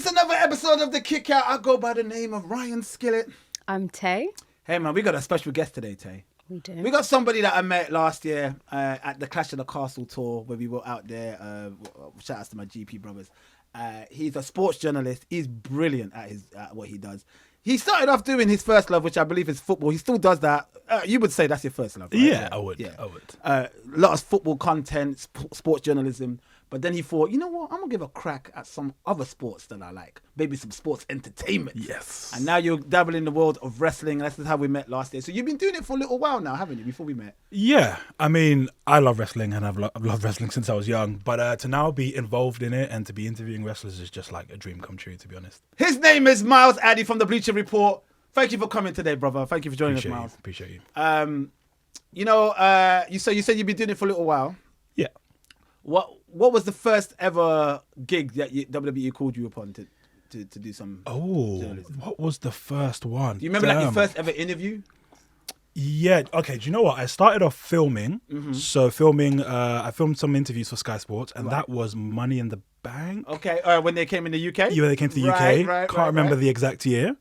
It's another episode of The Kick Out. I go by the name of Ryan Skillett. I'm Tay. Hey, man, we got a special guest today, Tay. We do. We got somebody that I met last year at the Clash of the Castle tour where we were out there. Shout outs to my GP brothers. He's a sports journalist. He's brilliant at what he does. He started off doing his first love, which I believe is football. He still does that. You would say that's your first love, right? Yeah, I would. Yeah. I would. A lot of football content, sports journalism. But then he thought, you know what? I'm going to give a crack at some other sports that I like. Maybe some sports entertainment. Yes. And now you're dabbling in the world of wrestling. That's how we met last year. So you've been doing it for a little while now, haven't you, before we met? Yeah. I mean, I love wrestling and I've loved wrestling since I was young. But to now be involved in it and to be interviewing wrestlers is just like a dream come true, to be honest. His name is Miles Addy from the Bleacher Report. Thank you for coming today, brother. Thank you for joining us, Miles. Appreciate you. You said you've been doing it for a little while. Yeah. What was the first ever gig that WWE called you upon to do some journalism? What was the first one? Do you remember your first ever interview? Yeah. Okay. Do you know what? I started off filming. Mm-hmm. So I filmed some interviews for Sky Sports, and that was Money in the Bank. Okay. When they came in the UK? Yeah, when they came to the UK. Can't remember the exact year.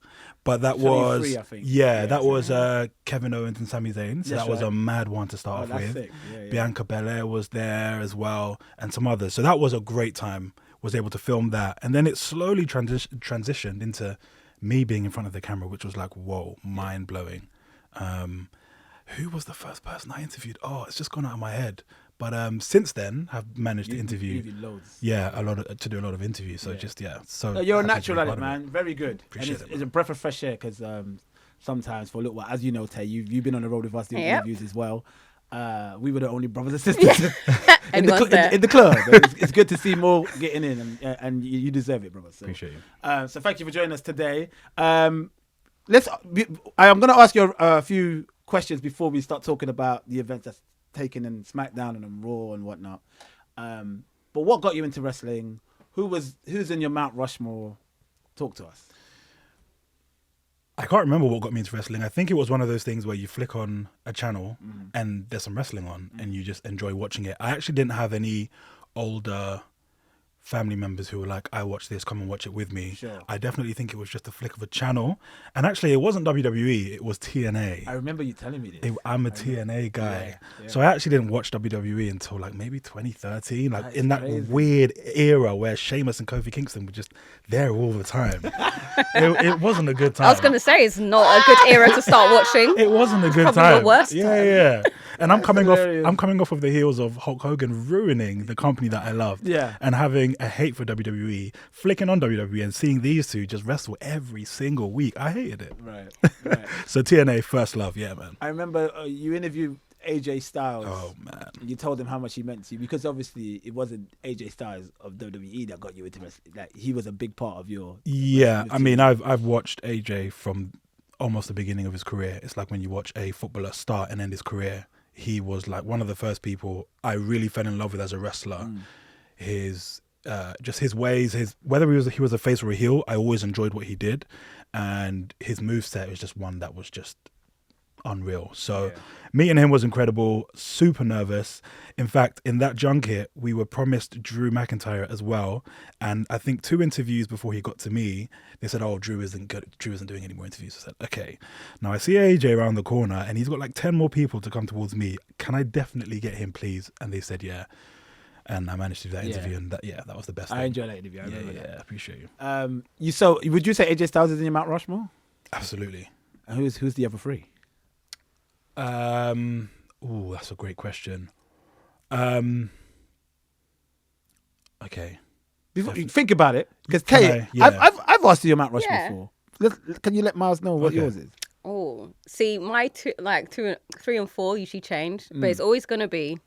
But that was, I think. That was Kevin Owens and Sami Zayn. So that was a mad one to start off with. Sick. Yeah. Bianca Belair was there as well, and some others. So that was a great time. Was able to film that, and then it slowly transitioned into me being in front of the camera, which was like, whoa, mind blowing. Who was the first person I interviewed? Oh, it's just gone out of my head. But since then, I've managed to interview. Loads. Yeah, to do a lot of interviews. So So you're a natural at it, man. Very good. Appreciate and it's a breath of fresh air because sometimes for a little while, as you know, Tay, you've been on the road with us doing interviews as well. We were the only brothers and sisters in the club. It's good to see more getting in, and you deserve it, brother. So, appreciate you. So thank you for joining us today. I'm going to ask you a few questions before we start talking about the events that's taken in SmackDown and on Raw and whatnot. But what got you into wrestling? Who's in your Mount Rushmore? Talk to us. I can't remember what got me into wrestling. I think it was one of those things where you flick on a channel and there's some wrestling on and you just enjoy watching it. I actually didn't have any older family members who were like, I watch this, come and watch it with me. Sure. I definitely think it was just a flick of a channel. And actually, it wasn't WWE, it was TNA. I remember you telling me this. I'm a TNA guy. Yeah. So I actually didn't watch WWE until like maybe 2013, like in that crazy. weird era where Sheamus and Kofi Kingston were just there all the time. it wasn't a good time. I was going to say, it's not a good era to start watching. It wasn't a good Probably time. the worst Yeah. And I'm coming hilarious. off of the heels of Hulk Hogan ruining the company that I loved. Yeah. And having a hate for WWE, flicking on WWE and seeing these two just wrestle every single week. I hated it. Right. So TNA, first love, yeah, man. I remember you interviewed AJ Styles. Oh, man. You told him how much he meant to you because obviously it wasn't AJ Styles of WWE that got you into wrestling. Like, he was a big part of your. Yeah, I mean, I've watched AJ from almost the beginning of his career. It's like when you watch a footballer start and end his career. He was like one of the first people I really fell in love with as a wrestler. His just his ways, whether he was a face or a heel, I always enjoyed what he did, and his moveset was just one that was just unreal. So meeting him was incredible. Super nervous. In fact, in that junket, we were promised Drew McIntyre as well, and I think 2 interviews before he got to me, they said, "Oh, Drew isn't good. Drew isn't doing any more interviews." I said, "Okay." Now I see AJ around the corner, and he's got like 10 more people to come towards me. Can I definitely get him, please? And they said, "Yeah." And I managed to do that interview, and that was the best. I enjoyed that interview. I remember that. Appreciate you. Would you say AJ Styles is in your Mount Rushmore? Absolutely. And who's the other 3? That's a great question. Okay. Before you think about it, because Tay, I've asked you your Mount Rushmore before. Can you let Miles know what yours is? Oh, see, my 3 and 4 usually change, but it's always going to be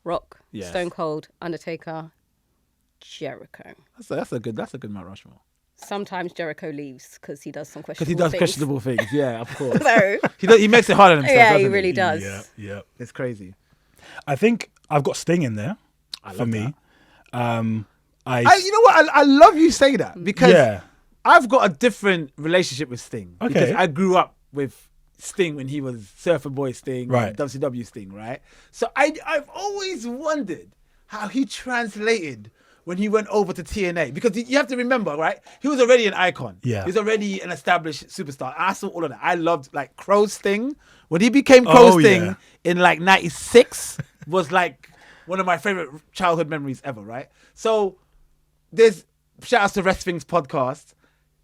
Rock, Stone Cold, Undertaker, Jericho. That's a good Mount Rushmore. Sometimes Jericho leaves because he does some questionable things. Yeah, of course. So he makes it harder on himself. Yeah, doesn't he really does. Yeah. It's crazy. I think I've got Sting in there for me. You know what? I love you say that because I've got a different relationship with Sting. Okay. Because I grew up with Sting when he was Surfer Boy Sting, right. WCW Sting, right? So I've always wondered how he translated when he went over to TNA, because you have to remember, right? He was already an icon. Yeah. He was already an established superstar. I saw all of that. I loved like Crow's Sting. When he became Crow's Sting in like 96 was like one of my favorite childhood memories ever, right? So there's shout outs to Wrestling's podcast.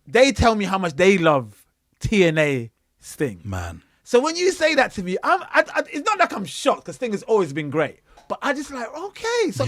They tell me how much they love TNA Sting. Man. So when you say that to me, it's not like I'm shocked because Sting has always been great. But I just like, okay. So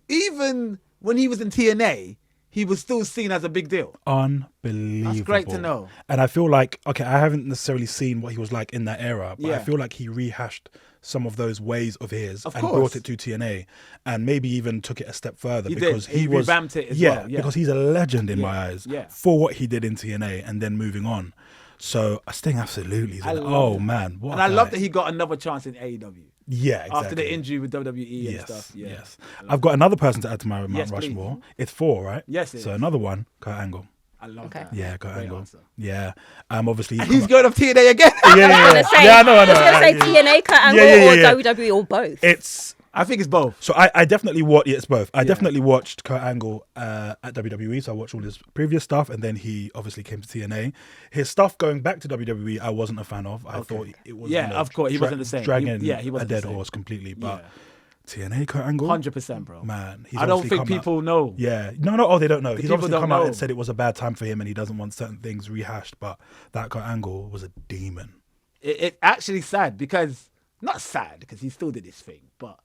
even when he was in TNA, he was still seen as a big deal. Unbelievable. That's great to know. And I feel like, okay, I haven't necessarily seen what he was like in that era, but I Yeah. feel like he rehashed some of those ways of his Of and course. brought it to TNA and maybe even took it a step further He because did. He was revamped it as yeah, well, yeah. because he's a legend in Yeah, my eyes yeah. for what he did in TNA and then moving on. So Sting absolutely. I love Oh that. man, what And a I love guy. that he got another chance in AEW. Yeah, exactly. After the injury with WWE and Yes, stuff. Yeah. yes. I've got another person to add to my Mount Yes, please. Rushmore. It's 4, right? Yes, it So is. another one, Kurt Angle. I love Okay. that. Yeah, Kurt Great Angle. answer. Yeah. Obviously And he's going off TNA again. Yeah, yeah, I yeah. was gonna say, Yeah, I know. I was gonna say TNA, Kurt Angle, yeah, yeah. or WWE, or both. It's I think it's both. so I definitely watched. Yeah, it's both. I definitely watched Kurt Angle at WWE. So I watched all his previous stuff, and then he obviously came to TNA. His stuff going back to WWE, I wasn't a fan of. I thought it was of course, he wasn't the same. dragging He wasn't a the dead same. horse completely. But Yeah. TNA Kurt Angle, 100%, bro. man, he's I don't obviously think come out- people know. Yeah, no, oh, they don't know. He's people obviously don't come out know. and said it was a bad time for him, and he doesn't want certain things rehashed. But that Kurt Angle was a demon. It actually sad because, not sad because he still did his thing, but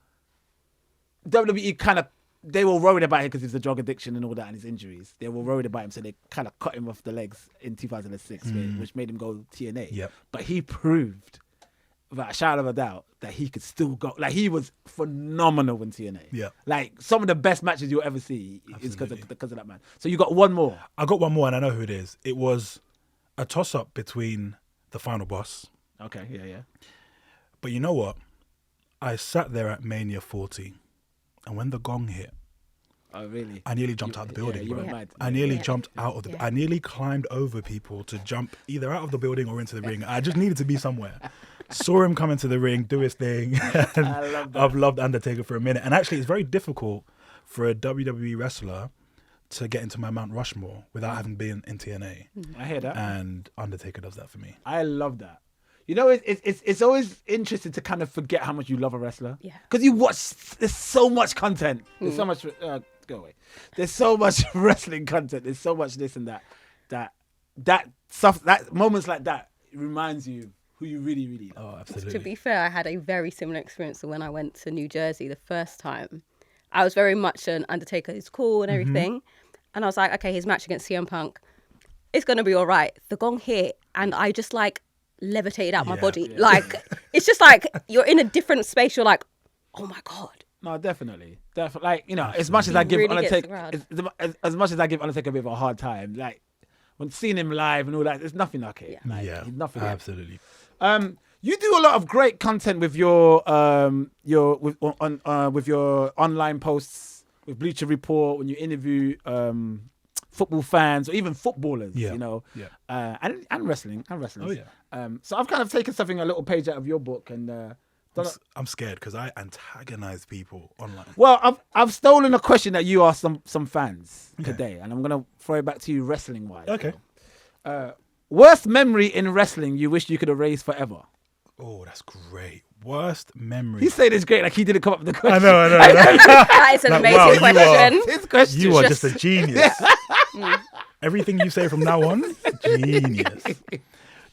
WWE they were worried about him because of the drug addiction and all that and his injuries. They were worried about him, so they kind of cut him off the legs in 2006, which made him go TNA. Yep. But he proved, without a shadow of a doubt, that he could still go. Like, he was phenomenal in TNA. Yeah. Like, some of the best matches you'll ever see is because of that man. So you got one more. I got one more, and I know who it is. It was a toss-up between the final boss. Okay, yeah. But you know what? I sat there at Mania 40, and when the gong hit, Oh, really? I nearly jumped out the building, you bro. were mad. I nearly Yeah. jumped out of the. Yeah. I nearly climbed over people to jump either out of the building or into the ring. I just needed to be somewhere. Saw him come into the ring, do his thing. And I love that. I've loved Undertaker for a minute, and actually, it's very difficult for a WWE wrestler to get into my Mount Rushmore without having been in TNA. I hear that. And Undertaker does that for me. I love that. You know, it's always interesting to kind of forget how much you love a wrestler. Yeah. Because you watch, there's so much content. There's so much, go away. There's so much wrestling content. There's so much this and that. That stuff, that moments like that reminds you who you really, really love. Oh, absolutely. To be fair, I had a very similar experience when I went to New Jersey the first time. I was very much an Undertaker who's cool and everything. And I was like, okay, his match against CM Punk, it's going to be all right. The gong hit, and I just like levitated out my body. Yeah. Like, it's just like you're in a different space. You're like, oh my God. No, definitely. Like, you know, as much as I give really gets Undertaker, around. as much as I give Undertaker a bit of a hard time, like, when seeing him live and all that, there's nothing like it. Yeah. Like, Yeah, he's nothing like it. absolutely. You do a lot of great content with your online posts with Bleacher Report when you interview football fans or even footballers. Yeah. You know, Yeah. and wrestling. Oh, yeah. So I've kind of taken something, a little page out of your book, and I'm scared because I antagonize people online. well, I've stolen a question that you asked some fans today, and I'm gonna throw it back to you wrestling wise. Okay. Worst memory in wrestling you wish you could erase forever. Oh, that's great. Worst memory. He said it's great, like he didn't come up with the question. I know. That is an Like, amazing wow, you are- question. His question. You are just a genius. Everything you say from now on, genius. Do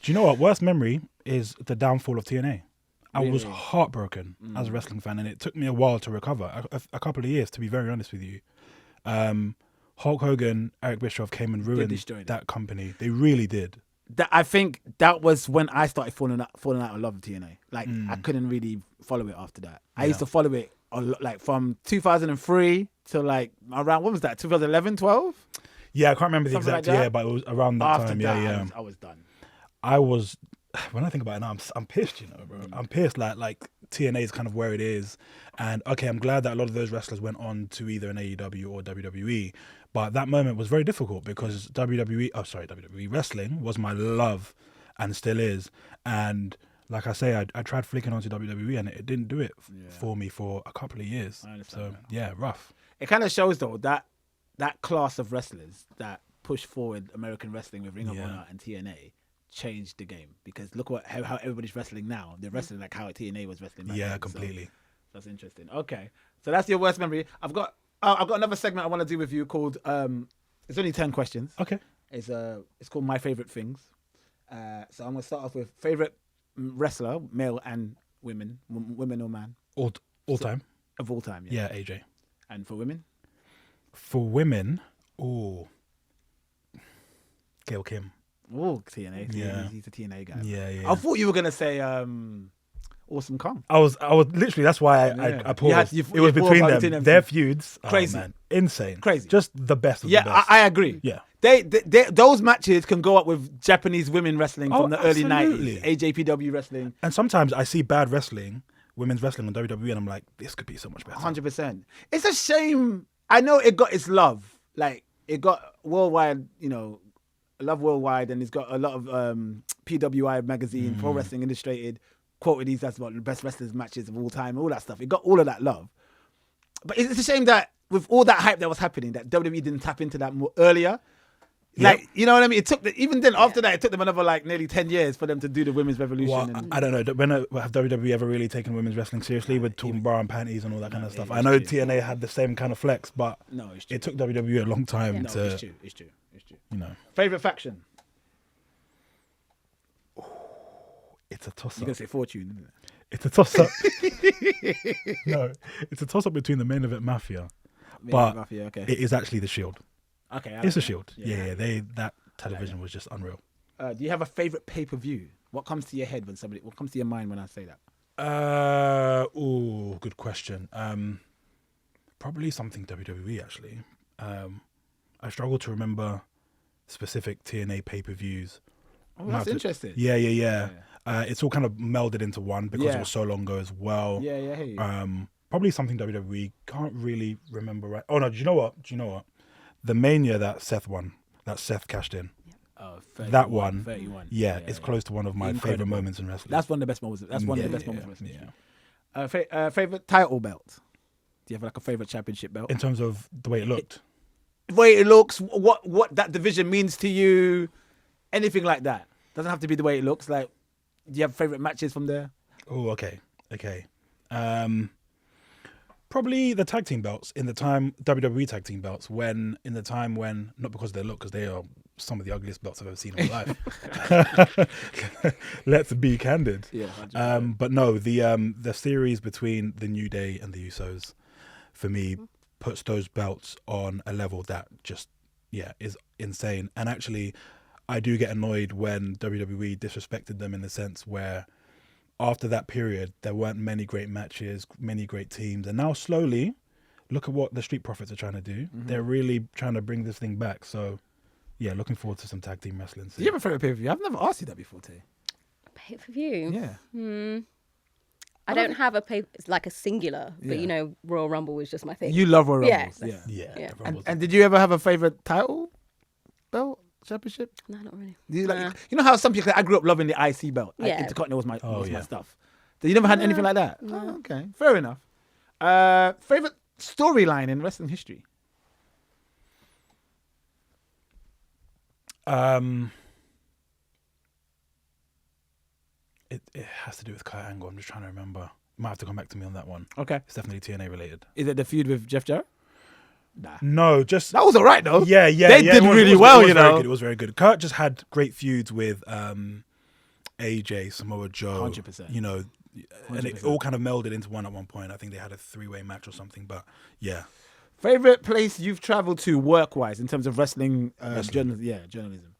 you know what? Worst memory is the downfall of TNA. I was Really? heartbroken as a wrestling fan, and it took me a while to recover. A couple of years, to be very honest with you. Hulk Hogan, Eric Bischoff came and ruined destroy that company. They really did. I think that was when I started falling out of love with TNA. Like, I couldn't really follow it after that. I used to follow it like from 2003 to like around, what was that, 2011, 12? Yeah, I can't remember the Something exact like that? year, but it was around that After time. that, Yeah. I was done. I was, when I think about it now, I'm pissed, you know, bro. I'm pissed like TNA is kind of where it is. And okay, I'm glad that a lot of those wrestlers went on to either an AEW or WWE. But that moment was very difficult because WWE wrestling was my love and still is. And like I say, I tried flicking onto WWE and it didn't do it for me for a couple of years. I understand So that. yeah, rough. it kind of shows though that class of wrestlers that push forward American wrestling with Ring of Honor and TNA changed the game, because look how everybody's wrestling now. They're wrestling like how TNA was wrestling back then. Completely. So that's interesting. Okay, so that's your worst memory. I've got another segment I want to do with you called it's only 10 questions. Okay. It's called My Favorite Things. So I'm gonna start off with favorite wrestler, male and women or man All time. of all time. Yeah, AJ. And for women, Gail Kim. oh TNA. Yeah. He's a TNA guy. Yeah. I thought you were gonna say Awesome Kong. I was literally. That's why I paused. It was between them. Their feuds, Crazy. oh, man, insane, Crazy. Just the best of Yeah, the best. I agree. Yeah. They those matches can go up with Japanese women wrestling from the early absolutely. 90s, AJPW wrestling. And sometimes I see bad wrestling, women's wrestling on WWE, and I'm like, this could be so much better. 100%. It's a shame. I know it got its love. Like, it got worldwide, love worldwide, and it's got a lot of PWI magazine, Pro Wrestling Illustrated, quoted these as one of the best wrestlers matches of all time, all that stuff. It got all of that love. But it's a shame that with all that hype that was happening, that WWE didn't tap into that more earlier. Like, you know what I mean? It took even then after that, it took them another like nearly 10 years for them to do the women's revolution. Well, I don't know. When have WWE ever really taken women's wrestling seriously with talking bra and panties and all that kind of stuff? I know TNA had the same kind of flex, but no, it's true. it took WWE a long time to. It's true. Favorite faction? It's a toss You're up. gonna say Fortune, isn't it? It's a toss up. No, it's a toss up between the main event Mafia, but Mafia, okay. it is actually the Shield. Okay, It's a Shield. Yeah. That television was just unreal. Do you have a favorite pay-per-view? What comes to your head what comes to your mind when I say that? Good question. Probably something WWE actually. I struggle to remember specific TNA pay-per-views. Oh, that's interesting. Yeah. It's all kind of melded into one because it was so long ago as well. Yeah. Probably something WWE. Can't really remember right. Oh no, do you know what? The Mania that Seth won, that Seth cashed in. Oh, 31, that one. 31. Yeah, it's close to one of my favorite moments in wrestling. That's one of the best moments. That's one of the best moments in wrestling. Yeah. Favorite title belt? Do you have like a favorite championship belt? In terms of the way it looked. The way it looks, what that division means to you, anything like that. Doesn't have to be the way it looks. Like, do you have favorite matches from there? Oh, okay. Probably the tag team belts in the time, WWE tag team belts, when not because they look, because they are some of the ugliest belts I've ever seen in my life. Let's be candid. Yeah. But no, the series between the New Day and the Usos, for me, puts those belts on a level that just, is insane. And actually, I do get annoyed when WWE disrespected them in the sense where after that period, there weren't many great matches, many great teams. And now slowly, look at what the Street Profits are trying to do. Mm-hmm. They're really trying to bring this thing back. So, looking forward to some tag team wrestling. Do you have a favorite pay-per-view? I've never asked you that before, Tay. Pay-per-view? Yeah. I don't have it's like a singular, but Royal Rumble was just my thing. You love Royal Rumbles. Yeah. And did you ever have a favorite title belt? Championship? No, not really. You know how some people, I grew up loving the IC belt. Yeah. Intercontinental was my stuff. Did you never had anything like that? No. Oh, okay, fair enough. Favorite storyline in wrestling history? It has to do with Kurt Angle. I'm just trying to remember. You might have to come back to me on that one. Okay. It's definitely TNA related. Is it the feud with Jeff Jarrett? Nah. No, just that was alright though. Yeah. They did really well, you know. It was very good. Kurt just had great feuds with AJ, Samoa Joe. 100%. You know, 100%. And it all kind of melded into one at one point. I think they had a 3-way match or something. But yeah. Favorite place you've traveled to work-wise in terms of wrestling, journalism.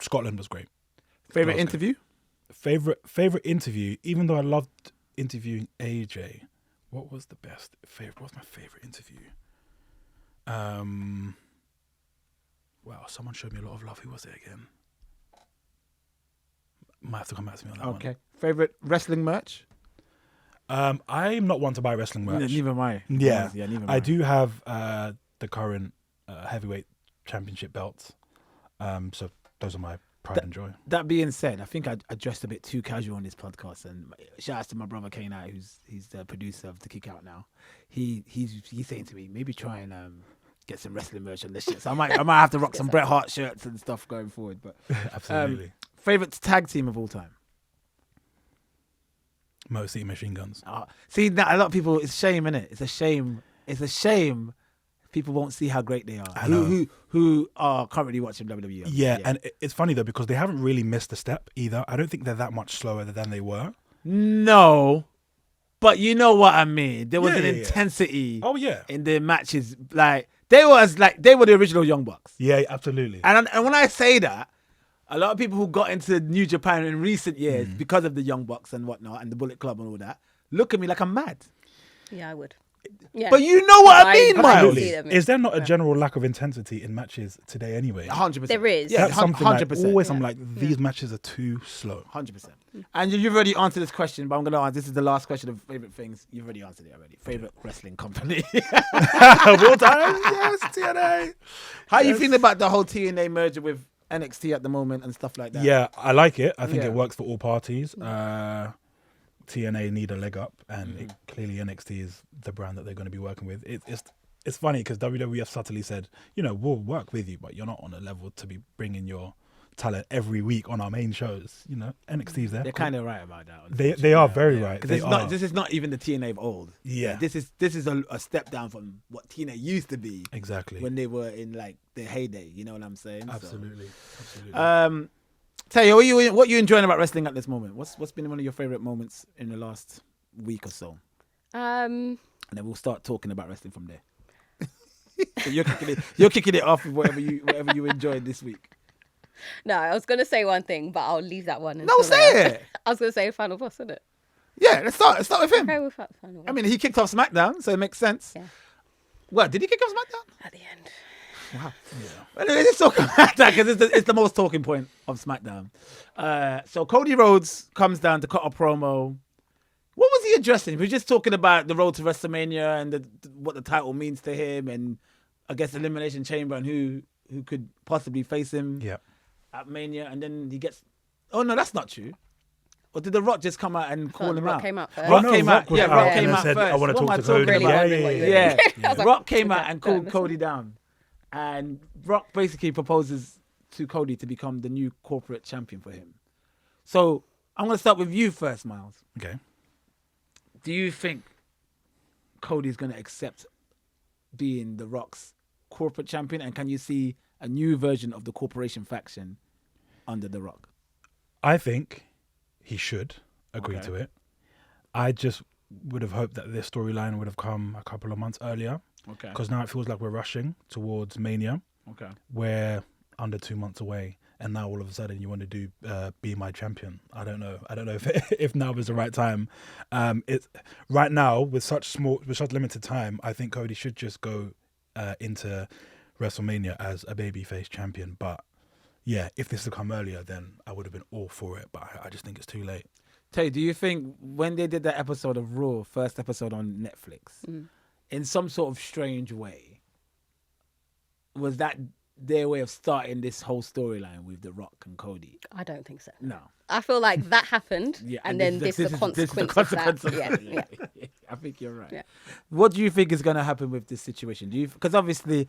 Scotland was great. Favorite interview? Favorite interview, even though I loved interviewing AJ, what was my favorite interview? Wow, someone showed me a lot of love. Who was it again? Might have to come back to me on that one. Okay. Favorite wrestling merch? I'm not one to buy wrestling merch. Neither am I. Yeah, neither am I do have the current heavyweight championship belts. So those are my pride and joy. That being said, I think I dressed a bit too casual on this podcast, and shout out to my brother Kane out, he's the producer of the Kick Out now. He's saying to me, maybe try and get some wrestling merch on this shit. So I might have to rock some Bret Hart shirts and stuff going forward. But Absolutely. Favorite tag team of all time? Motor City Machine Guns. See, now a lot of people, it's shame, innit? It's a shame. People won't see how great they are. I know. Who are currently watching WWE. Yeah, and it's funny though because they haven't really missed a step either. I don't think they're that much slower than they were. No, but you know what I mean. There was an Yeah. intensity. Oh yeah. In their matches, like they were the original Young Bucks. Yeah, absolutely. And when I say that, a lot of people who got into New Japan in recent years because of the Young Bucks and whatnot and the Bullet Club and all that, look at me like I'm mad. Yeah, I would. Yeah. But you know what I mean, I Miles. see them. Is there not a general lack of intensity in matches today anyway? 100%. There is. Yeah, That's something 100%. always I'm like, these matches are too slow. 100%. And you've already answered this question, but I'm going to answer. This is the last question of favorite things. You've already answered it already. Favorite wrestling company. Of all time? Yes, TNA. How you feeling about the whole TNA merger with NXT at the moment and stuff like that? Yeah, I like it. I think Yeah. it works for all parties. TNA need a leg up, and clearly NXT is the brand that they're going to be working with. It's funny because WWF subtly said, we'll work with you, but you're not on a level to be bringing your talent every week on our main shows. NXT's there. They're kind of right about that. They are very right. Because They are. this is not even the TNA of old. Yeah. This is a step down from what TNA used to be Exactly. when they were in like their heyday. You know what I'm saying? Absolutely. So, tell you what you enjoying about wrestling at this moment. What's been one of your favorite moments in the last week or so? And then we'll start talking about wrestling from there. So you're kicking it off with whatever you enjoyed this week. No, I was going to say one thing, but I'll leave that one. No, until say then. it. I was going to say Final Boss, isn't it? Yeah, let's start with him. Okay, with Final Boss. I mean, he kicked off SmackDown, so it makes sense. Yeah. What, did he kick off SmackDown? At the end. Wow. Yeah. Well, let's talk about that because it's the most talking point of SmackDown. So Cody Rhodes comes down to cut a promo. What was he addressing? He was just talking about the road to WrestleMania and what the title means to him, and I guess Elimination Chamber and who could possibly face him at Mania. And then he gets. Oh no, that's not true. Or did The Rock just come out and call him Rock out? came out first. Rock no, came Rock out. was Yeah, out Rock and came then out said, first. "I wanna What talk am I to Cody." talking Really about? wondering what you were doing. Yeah. I was like, Rock came okay, out and don't called listen. Cody down. And Rock basically proposes to Cody to become the new corporate champion for him. So I'm going to start with you first, Miles. Okay. Do you think Cody's going to accept being the Rock's corporate champion? And can you see a new version of the corporation faction under the Rock? I think he should agree Okay. to it. I just would have hoped that this storyline would have come a couple of months earlier. Okay. Because now it feels like we're rushing towards Mania. Okay. We're under 2 months away, and now all of a sudden you want to do Be My Champion. I don't know if now is the right time. It's right now with such limited time. I think Cody should just go into WrestleMania as a babyface champion. But yeah, if this had come earlier, then I would have been all for it. But I just think it's too late. Tay, do you think when they did that episode of Raw, first episode on Netflix, in some sort of strange way, was that their way of starting this whole storyline with The Rock and Cody? I don't think so. No. I feel like that happened, Yeah, and then this is the consequence of that. Yeah. I think you're right. Yeah. What do you think is going to happen with this situation? Because obviously,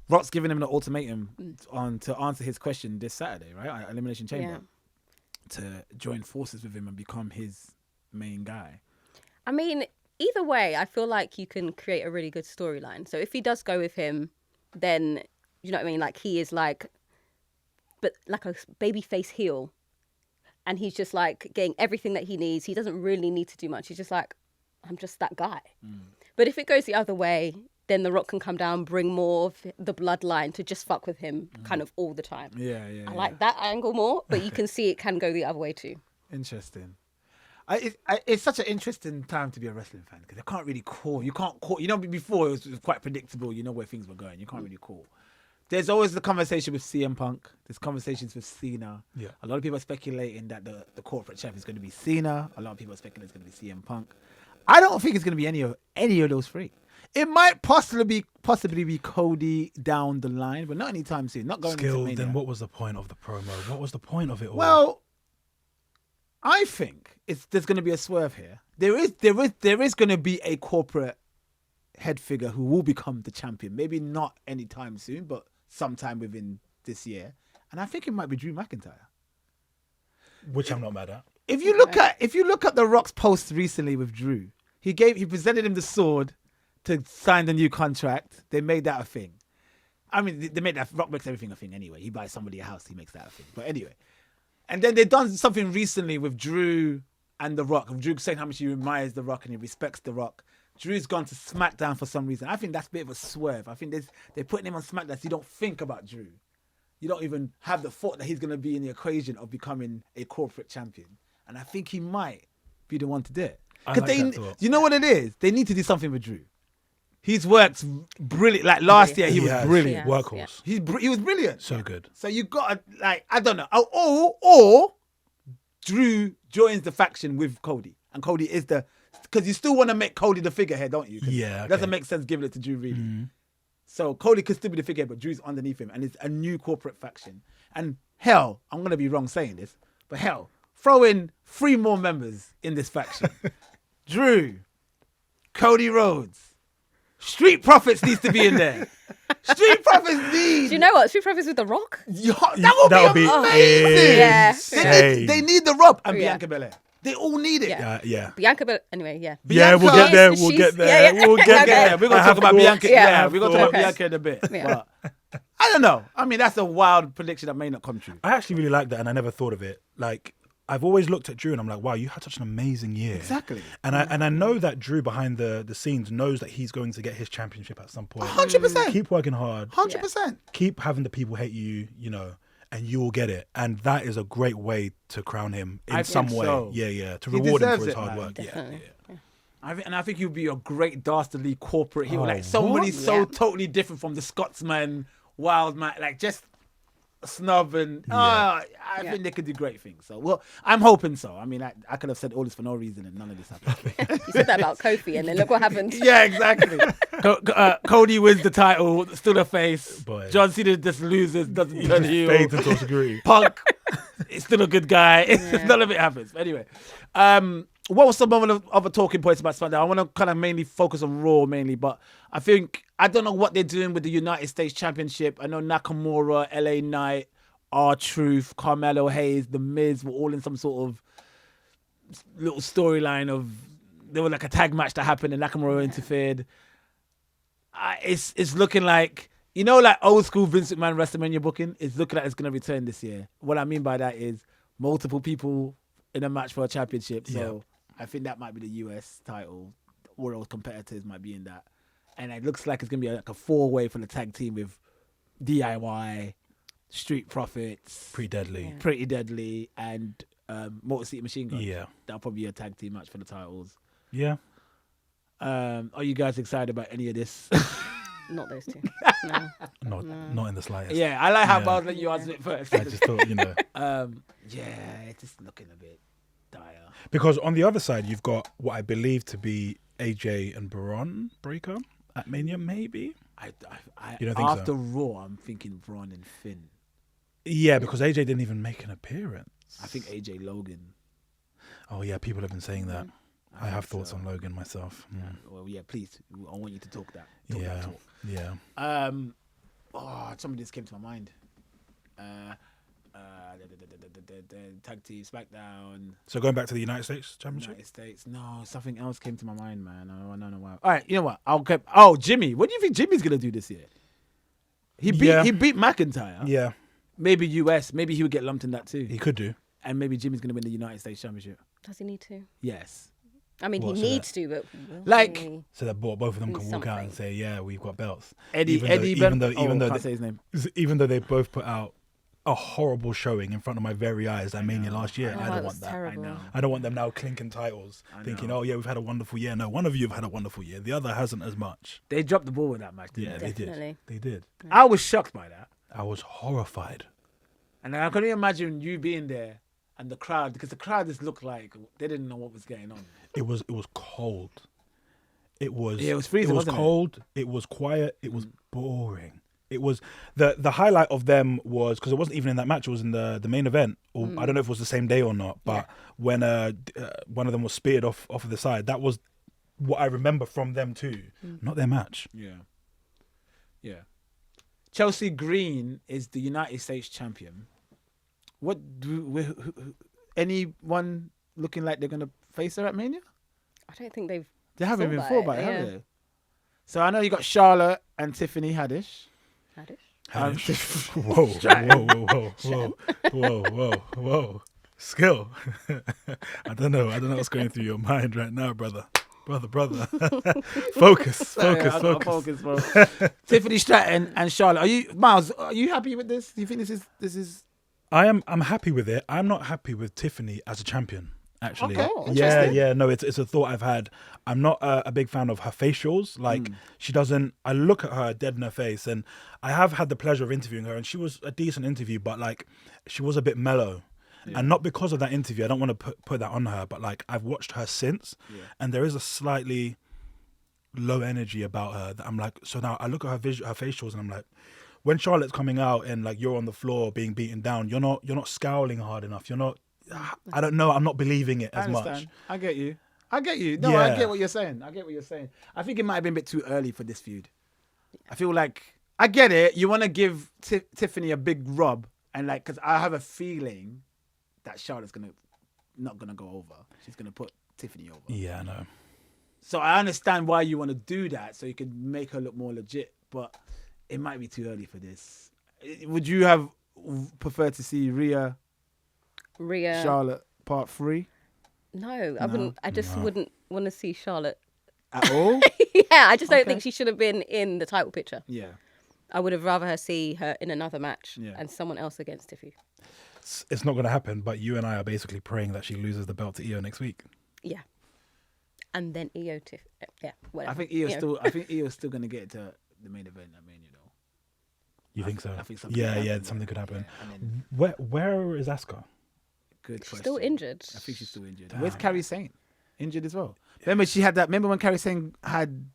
Rock's giving him an ultimatum to answer his question this Saturday, right? At Elimination Chamber, to join forces with him and become his main guy. I mean, either way, I feel like you can create a really good storyline. So if he does go with him, then, you know what I mean? Like, he is like a babyface heel. And he's just like getting everything that he needs. He doesn't really need to do much. He's just like, I'm just that guy. But if it goes the other way, then The Rock can come down, bring more of the bloodline to just fuck with him kind of all the time. Yeah. I like that angle more, but you can see it can go the other way too. Interesting. It's such an interesting time to be a wrestling fan because you can't call. You know, before it was quite predictable. You know where things were going. You can't really call. There's always the conversation with CM Punk. There's conversations with Cena. Yeah. A lot of people are speculating that the corporate champ is going to be Cena. A lot of people are speculating it's going to be CM Punk. I don't think it's going to be any of those three. It might possibly be Cody down the line, but not anytime soon. Not going into Skill. Mania. Then what was the point of the promo? What was the point of it all? Well, I think there's going to be a swerve here. There is going to be a corporate head figure who will become the champion. Maybe not anytime soon, but sometime within this year. And I think it might be Drew McIntyre. Which I'm not mad at. If you look at The Rock's post recently with Drew, he presented him the sword to sign the new contract. They made that a thing. I mean, they made that. Rock makes everything a thing anyway. He buys somebody a house, he makes that a thing. But anyway, and then they've done something recently with Drew and The Rock. Drew saying how much he admires The Rock and he respects The Rock. Drew's gone to SmackDown for some reason. I think that's a bit of a swerve. I think they're putting him on SmackDown so you don't think about Drew. You don't even have the thought that he's going to be in the equation of becoming a corporate champion. And I think he might be the one to do it. Because you know what it is? They need to do something with Drew. He's worked brilliant. Like last year, he was brilliant. Workhorse. Yeah. He was brilliant. So good. So you got to, I don't know. Or Drew joins the faction with Cody. And Cody is because you still want to make Cody the figurehead, don't you? Yeah. It doesn't make sense giving it to Drew, really. Mm-hmm. So Cody could still be the figurehead, but Drew's underneath him. And it's a new corporate faction. And hell, I'm going to be wrong saying this, but hell, throw in 3 more members in this faction. Drew, Cody Rhodes, Street Profits needs to be in there. Street Profits need. Do you know what? Street Profits with The Rock? That would be amazing. Yeah. They need The Rock and Bianca Belair. They all need it. Yeah. Bianca, but anyway, yeah. Yeah, we'll get there. We'll get there. Yeah. We'll get there. We're going to talk about Bianca. Yeah, we're going to talk about Bianca in a bit. Yeah. But I don't know. I mean, that's a wild prediction that may not come true. I actually really like that, and I never thought of it. Like, I've always looked at Drew and I'm like, wow, you had such an amazing year. Exactly. And I know that Drew behind the scenes knows that he's going to get his championship at some point. 100%. Keep working hard. 100%. Keep having the people hate you, and you will get it. And that is a great way to crown him in some way. So. Yeah. To reward him for his hard work. Definitely. Yeah. I think he'll be a great dastardly corporate hero. Oh, Like somebody what? so totally different from the Scotsman, wild man, like just a snub and I think they could do great things. So well, I'm hoping so. I mean, I could have said all this for no reason and none of this happened. You said that about Kofi and then look what happened. Yeah, exactly. Cody wins the title, still a face. Boy. John Cena just loses, doesn't turn heel. Fades until degree. Punk is still a good guy. None of it happens. But anyway, what was some other talking points about SmackDown? I want to kind of mainly focus on Raw but I don't know what they're doing with the United States Championship. I know Nakamura, LA Knight, R-Truth, Carmelo Hayes, The Miz were all in some sort of little storyline of there was like a tag match that happened and Nakamura interfered. It's looking like, like old school Vince McMahon WrestleMania booking is looking like it's going to return this year. What I mean by that is multiple people in a match for a championship. So I think that might be the US title. World competitors might be in that. And it looks like it's going to be like a 4-way for the tag team with DIY, Street Profits, Pretty Deadly, and Motor City Machine Gun. Yeah. That'll probably be a tag team match for the titles. Yeah. Are you guys excited about any of this? Not those two. No. Not in the slightest. Yeah, I like how Bow's let you answer it first. I just thought, it's just looking a bit dire. Because on the other side, you've got what I believe to be AJ and Braun Breaker at Mania, maybe? You don't think after so? Raw, I'm thinking Braun and Finn. Yeah, because AJ didn't even make an appearance. I think AJ Logan. Oh, yeah, people have been saying that. I have thoughts on Logan myself. Well, yeah, please. I want you to talk that. Yeah. Something just came to my mind. The tag team SmackDown. So going back to the United States Championship? United States. No, something else came to my mind, man. I don't know why. All right, you know what? Jimmy. What do you think Jimmy's gonna do this year? He beat McIntyre. Yeah. Maybe US. Maybe he would get lumped in that too. He could do. And maybe Jimmy's gonna win the United States Championship. Does he need to? Yes. I mean, he needs to, but so that both of them can walk out and say, "Yeah, we've got belts." Can't say his name. Even though they both put out a horrible showing in front of my very eyes at Mania last year, Oh, I don't want that. terrible. I don't want them now clinking titles, thinking, "Oh yeah, we've had a wonderful year." No, one of you have had a wonderful year. The other hasn't as much. They dropped the ball with that match, didn't Yeah, they? Definitely. They did. I was shocked by that. I was horrified. And I couldn't imagine you being there and the crowd, because the crowd just looked like they didn't know what was going on. It was cold. It was. Yeah, it was freezing, It was wasn't it? cold. It was quiet. It was boring. It was the highlight of them was because it wasn't even in that match. It was in the main event. Or I don't know if it was the same day or not. But when one of them was speared off of the side, that was what I remember from them too. Not their match. Yeah. Yeah. Chelsea Green is the United States champion. Anyone looking like they're going to face her at Mania? I don't think they've. They haven't thought even about thought it, about it, have yeah. they? So I know you got Charlotte and Tiffany Haddish. Whoa, whoa. Skill. I don't know what's going through your mind right now, brother. Focus. Bro. Tiffany Stratton and Charlotte. Miles? Are you happy with this? Do you think this is? I'm happy with it. I'm not happy with Tiffany as a champion. Actually, Okay, yeah. No, it's a thought I've had. I'm not a big fan of her facials. Like she doesn't. I look at her dead in her face, and I have had the pleasure of interviewing her, and she was a decent interview, but like she was a bit mellow. Yeah. And not because of that interview. I don't want to put that on her, but like I've watched her since, and there is a slightly low energy about her that I'm like. So now I look at her facials, and I'm like, when Charlotte's coming out and like you're on the floor being beaten down, you're not scowling hard enough. You're not. I don't know. I'm not believing it as much. I get you. No, I get what you're saying. I think it might have been a bit too early for this feud. I feel like I get it. You want to give Tiffany a big rub, and like, because I have a feeling that Charlotte's not gonna go over. She's gonna put Tiffany over. Yeah, I know. So I understand why you want to do that, so you can make her look more legit. But it might be too early for this. Would you have preferred to see Rhea Charlotte part 3? No, I wouldn't. I just wouldn't want to see Charlotte at all. Yeah, I just don't think she should have been in the title picture. Yeah, I would have rather see her in another match and someone else against Tiffy. It's not going to happen, but you and I are basically praying that she loses the belt to Io next week. Yeah, and then Io Tiff. Yeah, whatever. I think Io's still going to get to the main event. I mean, You think so? I think something. Something could happen. Yeah, where is Asuka? Good She's question. still injured. I think she's still injured. Damn. Where's Kairi Sane? Injured as well. Remember she had that. Remember when Kairi Sane had?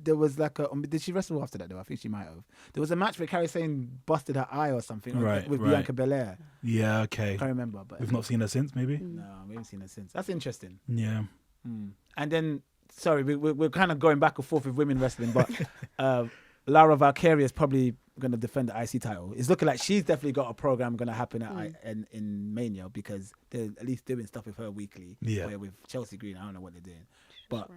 There was like a. Did she wrestle after that though? I think she might have. There was a match where Kairi Sane busted her eye or something. With Bianca Belair. Yeah. Okay. I can't remember, but we've not seen her since. Maybe. No, we haven't seen her since. That's interesting. Yeah. And then, sorry, we're kind of going back and forth with women wrestling, but Lara Valkyria is probably going to defend the IC title. It's looking like she's definitely got a program going to happen in Mania, because they're at least doing stuff with her weekly. Yeah. Where with Chelsea Green, I don't know what they're doing. But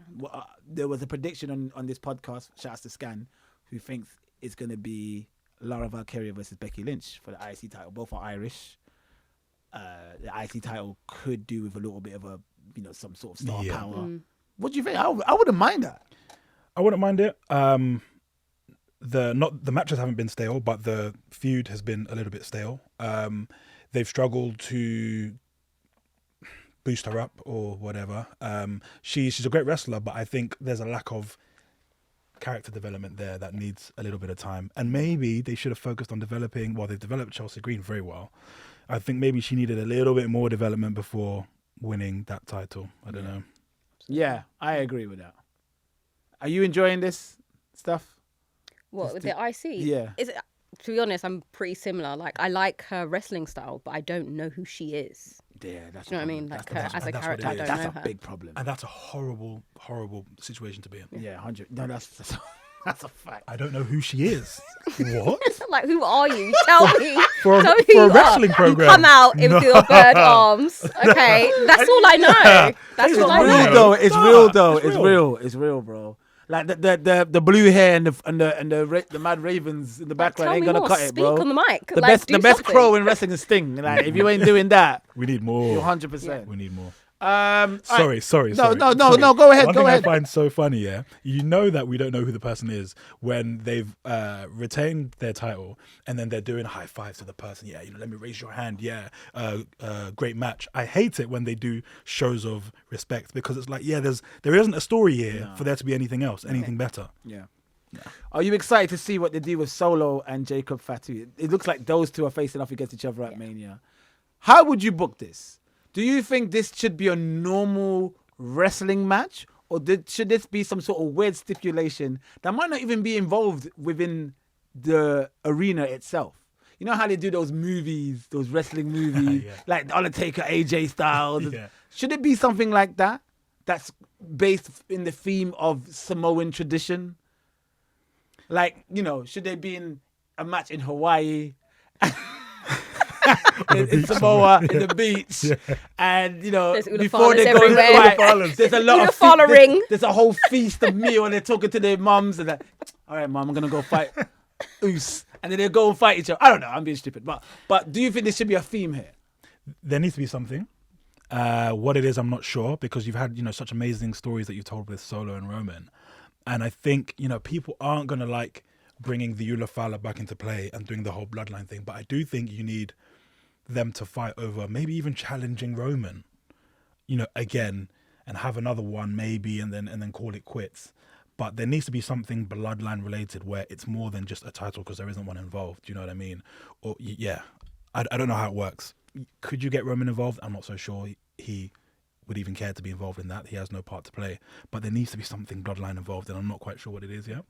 there was a prediction on this podcast, shouts to Scan, who thinks it's going to be Lara Valkyria versus Becky Lynch for the IC title. Both are Irish. The IC title could do with a little bit of a, some sort of star power. What do you think? I wouldn't mind that. I wouldn't mind it. The matches haven't been stale, but the feud has been a little bit stale. They've struggled to boost her up or whatever. She's a great wrestler, but I think there's a lack of character development there that needs a little bit of time. And maybe they should have focused on developing. Well, they've developed Chelsea Green very well. I think maybe she needed a little bit more development before winning that title. I don't know. Yeah, I agree with that. Are you enjoying this stuff? What, with the IC? Yeah. To be honest, I'm pretty similar. Like, I like her wrestling style, but I don't know who she is. Yeah, that's. Do you know what I mean? Like, her as a character, I don't know her. That's a big problem. And that's a horrible, horrible situation to be in. Yeah, 100. No, that's a fact. I don't know who she is. What? Like, who are you? Tell me. For Tell me a who you wrestling are. program. You come out in your bird arms. Okay, that's all I know. That's all I know. It's real, bro. Like the blue hair and the mad ravens in the background ain't gonna cut it, bro. Speak on the mic. The best crow in wrestling is Sting. Like, if you ain't doing that, we need more. You're 100%. We need more. Sorry. No. Go ahead. One thing I find so funny, you know that we don't know who the person is when they've retained their title and then they're doing high fives to the person. Yeah, let me raise your hand. Yeah, great match. I hate it when they do shows of respect, because it's like, there isn't a story here for there to be anything else, anything better. Yeah. Are you excited to see what they do with Solo and Jacob Fatu? It looks like those two are facing off against each other at Mania. How would you book this? Do you think this should be a normal wrestling match, or should this be some sort of weird stipulation that might not even be involved within the arena itself? You know how they do those movies, those wrestling movies, Yeah. like The Undertaker, AJ Styles. Yeah. Should it be something like that? That's based in the theme of Samoan tradition? Like, you know, should they be in a match in Hawaii? in Samoa, in the beach, and you know, There's before they Ulafalas go to everywhere. fight, there's a lot of Ulafala ring. there's a whole feast of meal, and they're talking to their mums and that. All right, mum, I'm gonna go fight Oos, and then they go and fight each other. I don't know, I'm being stupid, but do you think there should be a theme here? There needs to be something. What it is, I'm not sure, because you've had, you know, such amazing stories that you've told with Solo and Roman, and I think, you know, people aren't gonna like bringing the Ulafala back into play and doing the whole bloodline thing, but I do think you need them to fight over, maybe even challenging Roman, you know, again, and have another one maybe, and then call it quits. But there needs to be something bloodline related where it's more than just a title, because there isn't one involved. Do you know what I mean? Or yeah, I don't know how it works. Could you get Roman involved? I'm not so sure he would even care to be involved in that. He has no part to play. But there needs to be something bloodline involved, and I'm not quite sure what it is yet.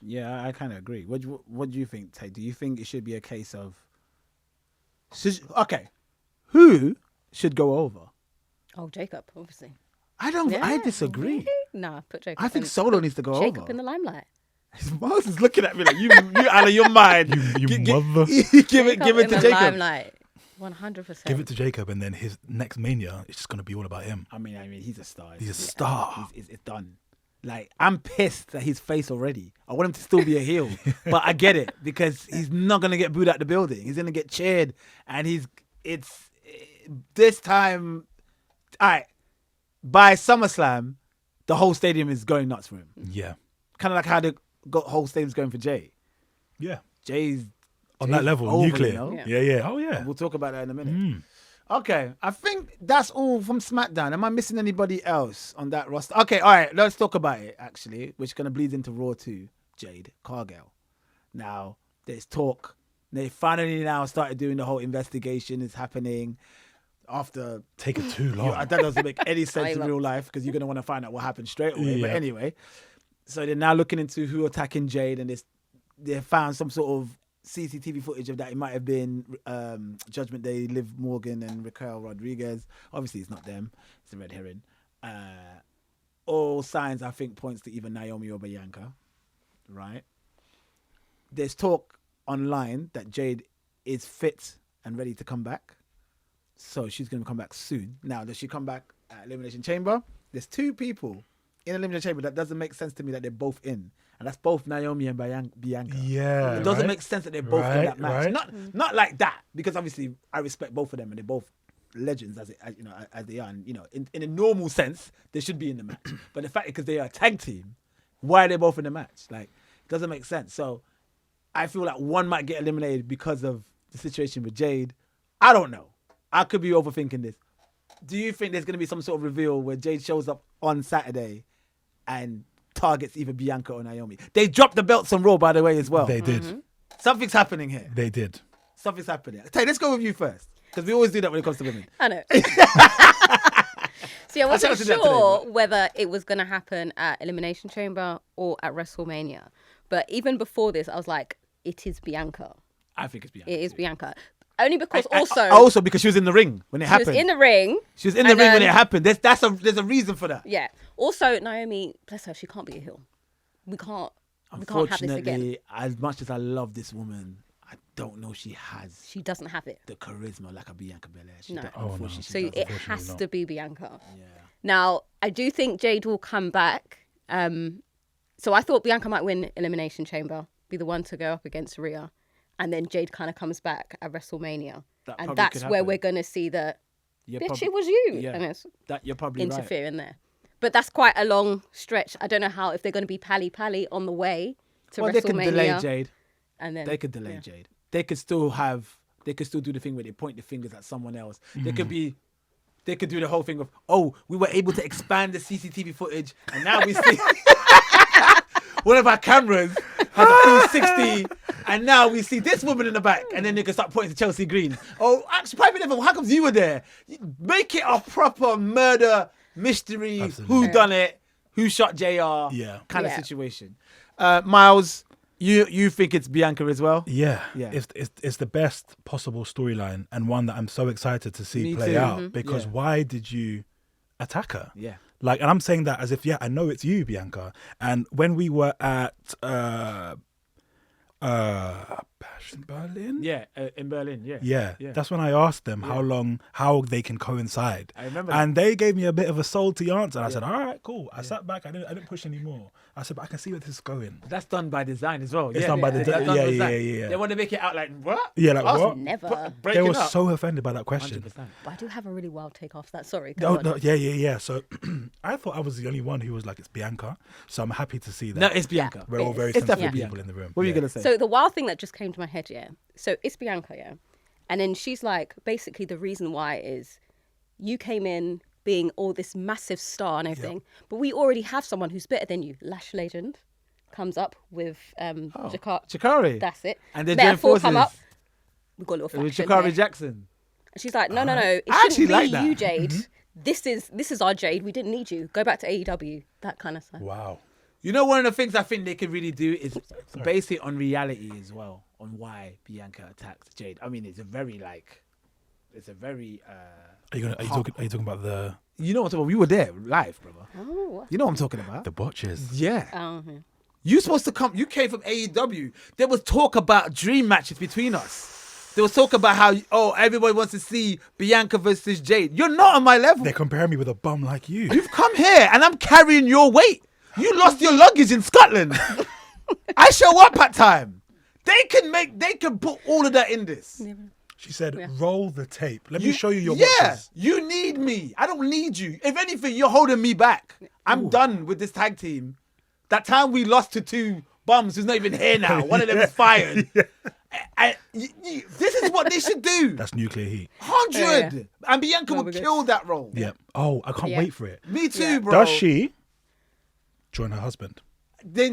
Yeah, I kind of agree. What do you think, Tay? Do you think it should be a case of okay, who should go over? Oh, Jacob, obviously. I disagree. Really? Nah, put Jacob. I think Solo needs to go Jacob over. in the limelight. Miles is looking at me like you out of your mind. You mother. Give it in to the Jacob. limelight. 100%. Give it to Jacob, and then his next Mania, it's just going to be all about him. I mean, he's a star. He's a star. It's done. Like, I'm pissed at his face already. I want him to still be a heel, but I get it because he's not gonna get booed out the building. He's gonna get cheered, and this time. All right, by SummerSlam, the whole stadium is going nuts for him. Yeah. Kind of like how the whole stadium's going for Jay. Yeah. Jay's On that level, over, nuclear. you know? Yeah. Oh, yeah. We'll talk about that in a minute. Okay, I think that's all from SmackDown. Am I missing anybody else on that roster? Okay, all right, let's talk about it, actually, which kind of bleeds into Raw 2, Jade Cargill. Now, there's talk. They finally now started doing the whole investigation. It's happening after... Take it too long. That doesn't make any sense in real life because you're going to want to find out what happened straight away. But Yeah. anyway, so they're now looking into who attacking Jade, and they found some sort of CCTV footage of that. It might have been Judgment Day, Liv Morgan and Raquel Rodriguez. Obviously, it's not them. It's a red herring. All signs, I think, points to either Naomi or Bianca, right? There's talk online that Jade is fit and ready to come back. So she's going to come back soon. Now, does she come back at Elimination Chamber? There's two people in Elimination Chamber that doesn't make sense to me that they're both in. And that's both Naomi and Bianca. Yeah. It doesn't right? make sense that they're both in that match. Right. Not like that, because obviously I respect both of them and they're both legends as they are. And, you know, in a normal sense, they should be in the match. But the fact is, because they are a tag team, why are they both in the match? Like, it doesn't make sense. So I feel like one might get eliminated because of the situation with Jade. I don't know. I could be overthinking this. Do you think there's going to be some sort of reveal where Jade shows up on Saturday and targets either Bianca or Naomi? They dropped the belts on Raw, by the way, as well. They did. Something's happening here. They did. Something's happening. Tay, let's go with you first, because we always do that when it comes to women. I know. See, I wasn't shouted that sure today, whether it was going to happen at Elimination Chamber or at WrestleMania. But even before this, I was like, it is Bianca. I think it's Bianca. It is Bianca. Only because also because she was in the ring when it she happened. was in the ring. She was in the ring when it happened. There's a reason for that. Yeah. Also, Naomi, bless her, she can't be a heel. We can't have this again. Unfortunately, as much as I love this woman, I don't know she has She doesn't have it. the charisma like a Bianca Belair. No. Unfortunately, So she it doesn't. has not. to be Bianca. Yeah. Now, I do think Jade will come back. So I thought Bianca might win Elimination Chamber, be the one to go up against Rhea. And then Jade kind of comes back at WrestleMania. That And probably that's could where happen. we're going to see that, You're bitch, probably- it was you. Yeah. And it's That you're probably right. interfering there. But that's quite a long stretch. I don't know how, if they're going to be pally on the way to Well, WrestleMania. they could delay Jade. And then, They could delay Jade. They could still do the thing where they point the fingers at someone else. They could do the whole thing of, oh, we were able to expand the CCTV footage, and now we see one of our cameras has a 360, and now we see this woman in the back, and then they can start pointing to Chelsea Green. Oh, actually, private level, how comes you were there? Make it a proper murder mystery. Absolutely. Who done it? who shot JR kind of Yeah. situation. Miles, you think it's Bianca as well? Yeah, Yeah. It's the best possible storyline and one that I'm so excited to see Me play too. out because Yeah. why did you attack her? Yeah. Like, and I'm saying that as if, I know it's you, Bianca. And when we were at Bash in Berlin, Yeah, in Berlin, yeah. yeah, that's when I asked them how they can coincide. I remember and they gave me a bit of a salty answer. And I said, all right, cool. I sat back. I didn't push anymore. I said, but I can see where this is going. That's done by design as well. It's done by the That's done yeah, by yeah, design. yeah. They want to make it out like, what? Yeah, like Us what? Never. They Breaking were up. so offended by that question. 100%. But I do have a really wild take off that. Sorry. No, go on. yeah. So I thought I was the only one who was like, it's Bianca. So I'm happy to see that. No, it's Bianca. We're all very It's sensible definitely people Bianca. in the room. What were you Yeah. going to say? So the wild thing that just came to my head, so it's Bianca, and then she's like, basically the reason why is you came in being all this massive star and everything, but we already have someone who's better than you. Lash Legend comes up with Chikari. That's it. And then Metaphor join come up. forces We've got a little with faction Chikari there. Jackson. And she's like, no, it I actually shouldn't be like that. you, Jade. This is our Jade. We didn't need you. Go back to AEW. That kind of stuff. Wow. You know, one of the things I think they could really do is base it on reality as well, on why Bianca attacked Jade. I mean, it's a very Are you talking about the you know what I'm talking about? We were there live, brother. Oh. You know what I'm talking about? botches? Yeah. You supposed to come. You came from AEW. There was talk about dream matches between us. There was talk about how everybody wants to see Bianca versus Jade. You're not on my level. They compare me with a bum like you. You've come here and I'm carrying your weight. You lost your luggage in Scotland. I show up at time. They can put all of that in this. She said, roll the tape. Let me show you your botches. You need me. I don't need you. If anything, you're holding me back. I'm done with this tag team. That time we lost to two bums who's not even here now. One of them is fired. This is what they should do. That's nuclear heat. 100. And Bianca would kill that role. Yeah. Oh, I can't wait for it. Me too, bro. Does she join her husband? They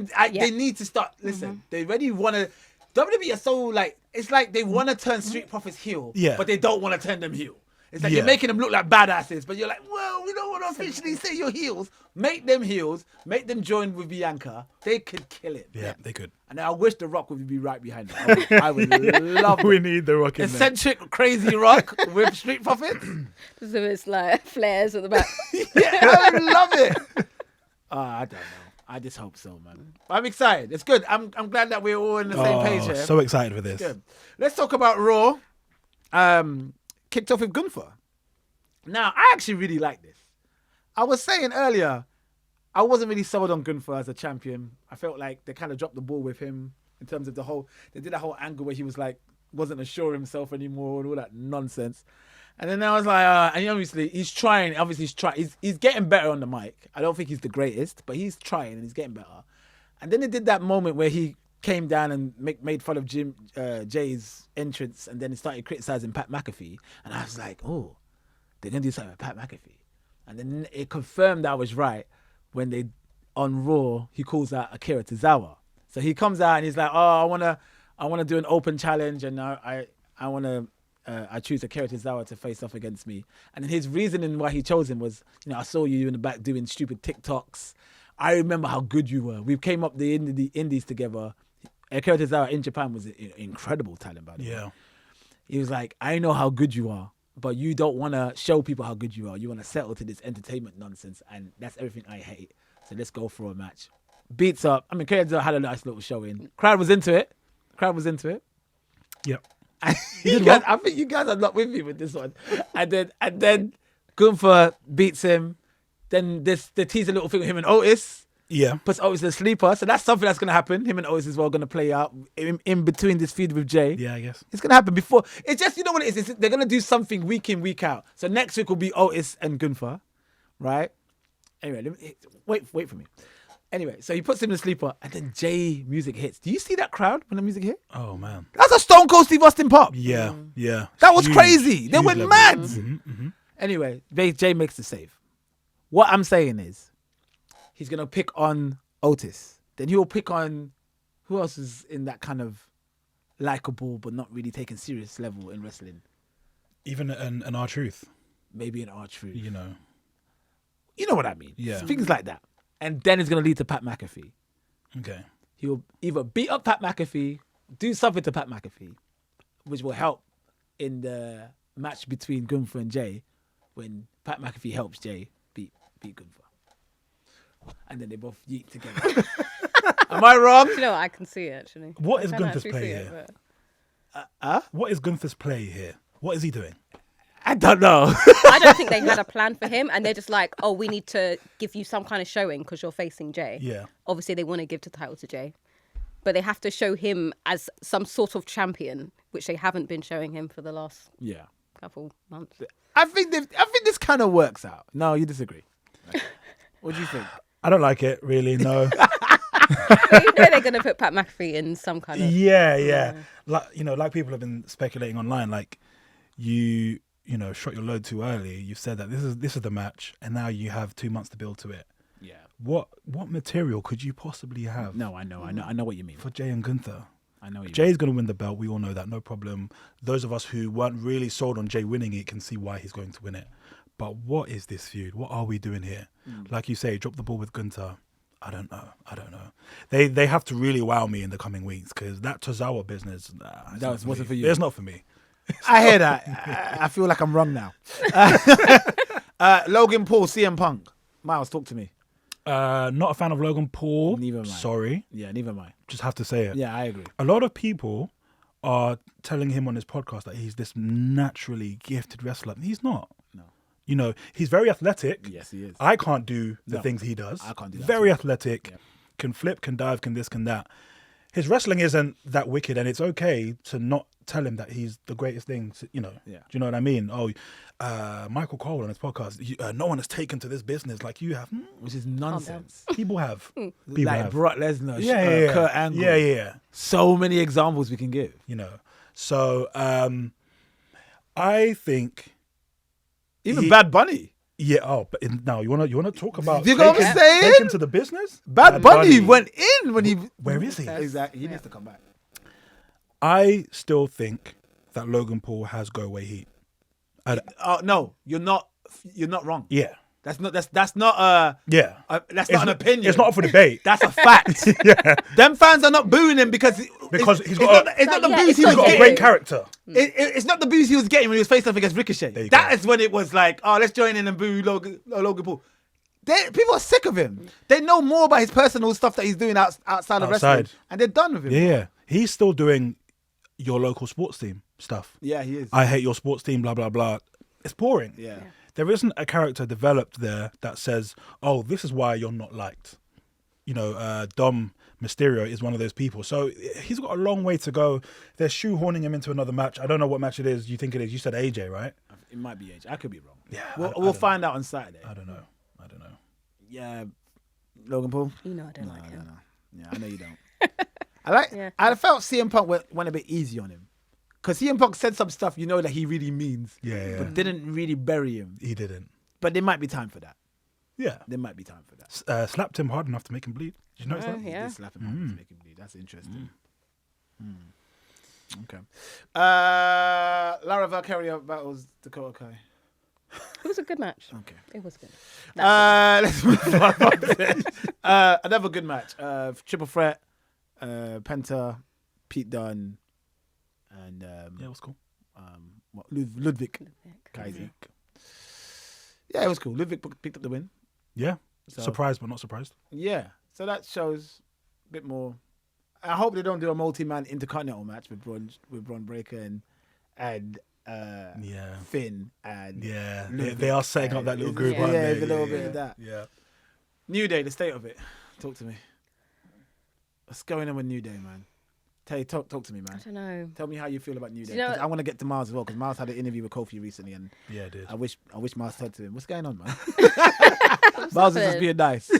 need to start. Listen, they already want to. WWE are so like, it's like they want to turn Street Profits heel, but they don't want to turn them heel. It's like you're making them look like badasses, but you're like, well, we don't want to officially say you're heels. Make them heels. Make them join with Bianca. They could kill it. Yeah, they could. And I wish The Rock would be right behind them. I would love We it. need The Rock in there. Eccentric, crazy Rock with Street Profits. So it's like flares at the back. Yeah, I would love it. I don't know. I just hope so, man. I'm excited. It's good. I'm glad that we're all on the same page here. So excited for this. Good. Let's talk about Raw. Kicked off with Gunther. Now, I actually really like this. I was saying earlier, I wasn't really sold on Gunther as a champion. I felt like they kind of dropped the ball with him in terms of they did a whole angle where he was like, wasn't assuring himself anymore and all that nonsense. And then I was like, and obviously he's trying. He's getting better on the mic. I don't think he's the greatest, but he's trying and he's getting better. And then he did that moment where he came down and made fun of Jay's entrance, and then he started criticizing Pat McAfee. And I was like, oh, they're gonna do something with Pat McAfee. And then it confirmed I was right when on Raw he calls out Akira Tozawa. So he comes out and he's like, oh, I wanna do an open challenge, and I choose Akira Tozawa to face off against me. And then his reasoning why he chose him was, I saw you in the back doing stupid TikToks. I remember how good you were. We came up the indies together. Akira Tozawa in Japan was an incredible talent, by the way. Yeah. He was like, I know how good you are, but you don't want to show people how good you are. You want to settle to this entertainment nonsense, and that's everything I hate. So let's go for a match. Beats up. I mean, Akira Tozawa had a nice little showing. Crowd was into it. Yep. I think you guys are not with me with this one. And then Gunther beats him. Then they tease a little thing with him and Otis. Yeah. Puts Otis in a sleeper. So that's something that's going to happen. Him and Otis as well going to play out in between this feud with Jay. Yeah, I guess. It's going to happen before. It's just, you know what it is? They're going to do something week in, week out. So next week will be Otis and Gunther. Right? Anyway, wait for me. Anyway, so he puts him in a sleeper and then Jay music hits. Do you see that crowd when the music hit? Oh, man. That's a Stone Cold Steve Austin pop. Yeah, yeah. That was Huge, crazy. They huge went level. mad. Mm-hmm. Anyway, Jay makes the save. What I'm saying is, he's going to pick on Otis. Then he'll pick on, who else is in that kind of likable but not really taken serious level in wrestling? Even an R-Truth. Maybe an R-Truth. You know. You know what I mean? Yeah. Things like that. and then it's going to lead to Pat McAfee. Okay. He'll either beat up Pat McAfee, do something to Pat McAfee, which will help in the match between Gunther and Jay, when Pat McAfee helps Jay beat Gunther. And then they both yeet together. Am I wrong? Do you know what? I can see it, actually. What I is can Gunther's actually play see here? but- What is Gunther's play here? What is he doing? I don't know. I don't think they had a plan for him, and they're just like, oh, we need to give you some kind of showing because you're facing Jay. Yeah. Obviously, they want to give the title to Jay, but they have to show him as some sort of champion, which they haven't been showing him for the last Yeah. couple months. I think this kind of works out. No, you disagree. What do you think? I don't like it, really, no. But you know they're going to put Pat McAfee in some kind of... Yeah. Like people have been speculating online, like you shot your load too early. You've said that this is the match, and now you have 2 months to build to it. Yeah. What material could you possibly have? No, I know what you mean. For Jay and Gunther. I know what you mean. Jay's going to win the belt. We all know that, no problem. Those of us who weren't really sold on Jay winning it can see why he's going to win it. But what is this feud? What are we doing here? Like you say, drop the ball with Gunther. I don't know. They have to really wow me in the coming weeks, because that Tozawa business, That wasn't for you. It's not for me. I hear that. I feel like I'm wrong now. Logan Paul, CM Punk. Miles, talk to me. Not a fan of Logan Paul. Neither am I. Sorry. Yeah, neither am I. Just have to say it. Yeah, I agree. A lot of people are telling him on his podcast that he's this naturally gifted wrestler. He's not. No. He's very athletic. Yes, he is. I can't do the No, things he does. I can't do that Very too. athletic. Yeah. Can flip, can dive, can this, can that. His wrestling isn't that wicked, and it's okay to not tell him that he's the greatest thing. Yeah. Do you know what I mean? Oh, Michael Cole on his podcast, no one has taken to this business like you have. Which is nonsense. People have. Like Brock Lesnar, Yeah. Kurt Angle. Yeah. So many examples we can give. So I think Even Bad Bunny. Yeah. Oh, but now you wanna talk about You know what I'm saying? taking to the business? Bad Bunny went in when he. Where is he? Exactly. He needs to come back. I still think that Logan Paul has go away heat. No, you're not. You're not wrong. Yeah. That's not. That's Yeah. that's not an opinion. It's not up for debate. That's a fact. Yeah. Them fans are not booing him because He's it's got not the yeah, booze it's he not was he's got a getting. great character. It's not the booze he was getting when he was facing off against Ricochet. There you That go. is when it was like, oh, let's join in and boo Logan Paul. People are sick of him. They know more about his personal stuff that he's doing outside of wrestling, and they're done with him. Yeah. He's still doing your local sports team stuff. Yeah, he is. I hate your sports team, blah, blah, blah. It's boring. Yeah. There isn't a character developed there that says, oh, this is why you're not liked. Dom Mysterio is one of those people. So he's got a long way to go. They're shoehorning him into another match. I don't know what match it is. You think it is? You said AJ, right? It might be AJ. I could be wrong. Yeah. We'll find out on Saturday. I don't know. Yeah. Logan Paul? You know I don't like him. No. Yeah, I know you don't. Yeah. I felt CM Punk went a bit easy on him. Because CM Punk said some stuff that he really means. Yeah. But didn't really bury him. He didn't. But there might be time for that. Yeah. There might be time for that. Slapped him hard enough to make him bleed. Did you notice that? He Yeah. did slap him hard to make him bleed. That's interesting. Okay. Lara Valkyria battles Dakota Kai. It was a good match. Okay. It was good. Let's move on. Another good match. Triple threat. Penta, Pete Dunne, and Yeah, it was cool. Ludwig Kaiser. Yeah, it was cool. Ludwig picked up the win. Yeah. So- Surprised but not surprised. Yeah, so that shows a bit more. I hope they don't do a multi-man intercontinental match with Braun Breaker and Finn and Yeah. Ludwig. They are setting up that little group, Yeah, aren't they? it's a little bit of that. Yeah. New Day, the state of it. Talk to me. What's going on with New Day, man? Talk to me, I man. don't know. Tell me how you feel about New Day. you know 'Cause I want to get to Miles as well, because Miles had an interview with Kofi recently, and Yeah, it did. I wish Miles said to him, "What's going on, man?" Miles is just happening? being nice. Do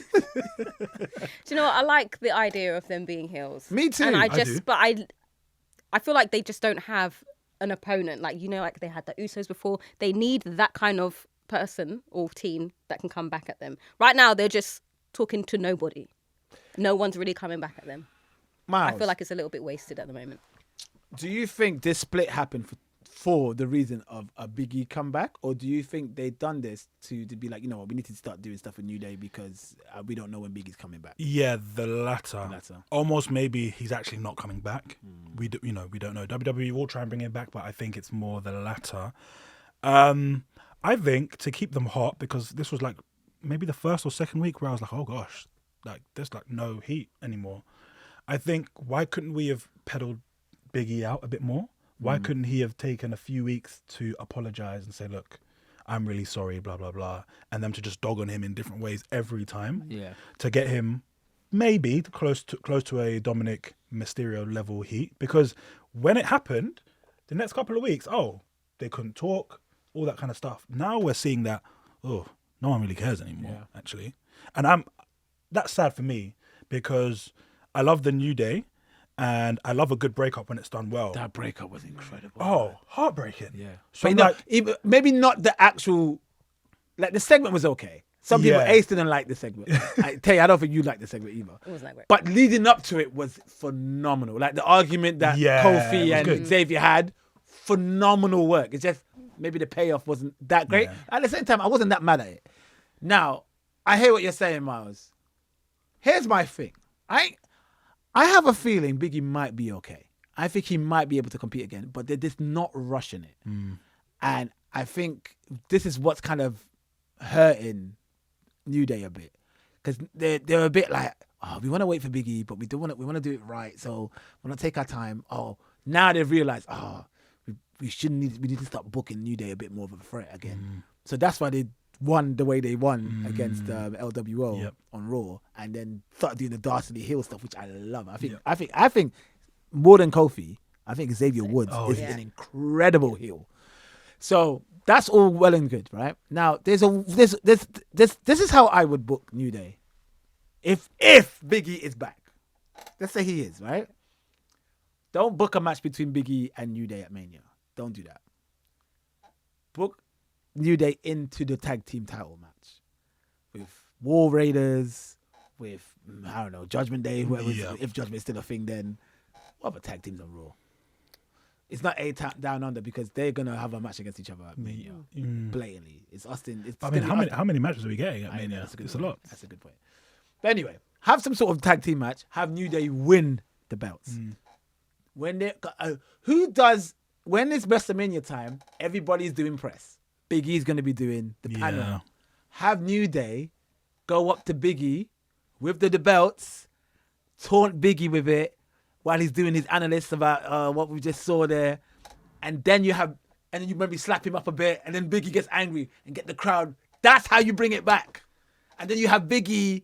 you know what? I like the idea of them being heels. Me too. And I do. I feel like they just don't have an opponent. Like they had the Usos before. They need that kind of person or team that can come back at them. Right now, they're just talking to nobody. No one's really coming back at them. Miles, I feel like it's a little bit wasted at the moment. do you think this split happened for the reason of a Biggie comeback, or do you think they've done this to be like, you know what, we need to start doing stuff with New Day because we don't know when Biggie's coming back? Yeah, the latter. The latter. Almost maybe he's actually not coming back. We don't know. WWE will try and bring him back, but I think it's more the latter. I think to keep them hot, because this was like maybe the first or second week where I was like, oh gosh, like there's like no heat anymore. I think, why couldn't we have pedaled Biggie out a bit more? Why couldn't he have taken a few weeks to apologize and say, look, I'm really sorry, blah, blah, blah, and them to just dog on him in different ways every time to get him maybe close to a Dominic Mysterio level heat? Because when it happened, the next couple of weeks, they couldn't talk, all that kind of stuff. Now we're seeing that, no one really cares anymore, actually. And that's sad for me, because I love the New Day, and I love a good breakup when it's done well. That breakup was incredible. Oh, heartbreaking. Yeah. So But maybe not the actual, like the segment was okay. Some people, Ace didn't like the segment. I tell you, I don't think you liked the segment either. It wasn't that great. But leading up to it was phenomenal. Like the argument that Kofi and Xavier had, phenomenal work. It's just maybe the payoff wasn't that great. At the same time, I wasn't that mad at it. Now, I hear what you're saying, Miles. Here's my thing. I have a feeling Biggie might be okay. I think he might be able to compete again, but they're just not rushing it. And I think this is what's kind of hurting New Day a bit, because they're a bit like, we want to wait for Biggie, but we want to do it right, so we want to take our time. Now they've realized, we need to start booking New Day a bit more of a threat again. So that's why they won the way they won against LWO on Raw, and then started doing the Dastardly Hill stuff, which I love. I think more than Kofi, I think Xavier Woods is an incredible heel. So that's all well and good, right? Now this is how I would book New Day. If Biggie is back, let's say he is, right? Don't book a match between Biggie and New Day at Mania. Don't do that. Book New Day into the tag team title match with War Raiders, with, I don't know, Judgment Day, whoever, if Judgment is still a thing, then what other tag teams on Raw? It's not Down Under, because they're going to have a match against each other at Mania. Blatantly. It's Austin. How many matches are we getting at Mania? It's a lot. That's a good point. But anyway, have some sort of tag team match. Have New Day win the belts. When it's WrestleMania time, everybody's doing press. Big E's going to be doing the panel. Have New Day go up to Biggie with the belts, taunt Biggie with it while he's doing his analysis about what we just saw there. And then you maybe slap him up a bit, and then Biggie gets angry and get the crowd. That's how you bring it back. And then you have Biggie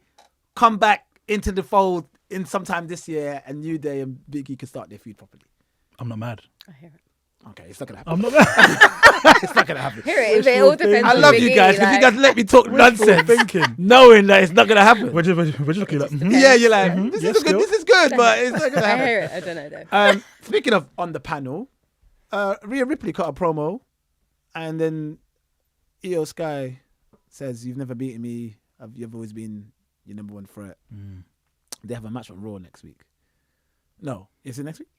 come back into the fold in sometime this year, and New Day and Biggie can start their feud properly. I'm not mad. I hear it. Okay, it's not gonna happen. I'm not mad. It's not gonna happen. Hear it. It all depends. I on love Big you E, guys, because you guys let me talk nonsense, thinking. knowing that it's not gonna happen. We're just looking like, Yeah, you're like, this is good, but it's not gonna I happen. hear it. I don't know though. Speaking of on the panel, Rhea Ripley cut a promo, and then Io Sky says, "You've never beaten me. You've always been your number one threat." They have a match on Raw next week. No, is it next week?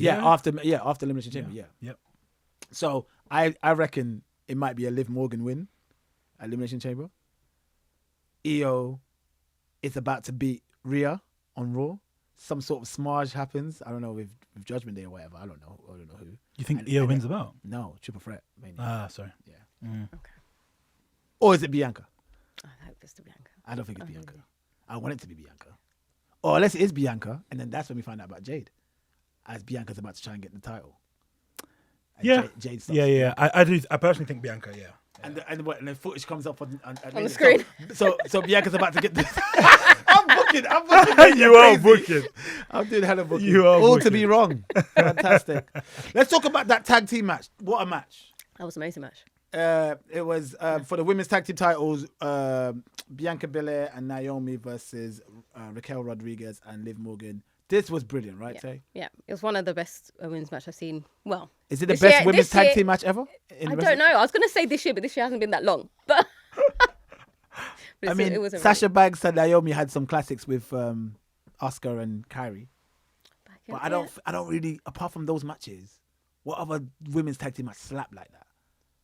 After Elimination Chamber. Yep. So I reckon it might be a Liv Morgan win at Elimination Chamber. Io is about to beat Rhea on Raw. Some sort of smudge happens. I don't know, with Judgment Day or whatever. I don't know who. You think Io wins the belt? No, triple threat. Mainly. Sorry. Yeah. Okay. Or is it Bianca? I hope it's the Bianca. I don't think it's Bianca. I want it to be Bianca. Or unless it is Bianca, and then that's when we find out about Jade, as Bianca's about to try and get the title. And Jade stops. I personally think Bianca. Yeah. And the footage comes up on the screen. So Bianca's about to get this. I'm booking. You are booking. I'm doing hella booking. You are all booking. to be wrong. Fantastic. Let's talk about that tag team match. What a match! That was an amazing match. It was for the women's tag team titles. Bianca Belair and Naomi versus Raquel Rodriguez and Liv Morgan. This was brilliant, right, Tay? Yeah, it was one of the best women's match I've seen. Well, is it the best women's tag team match ever? I don't know. I was going to say this year, but this year hasn't been that long. But I mean, it was Sasha Banks and Naomi had some classics with Asuka and Kairi. But I don't really, apart from those matches, what other women's tag team match slapped like that?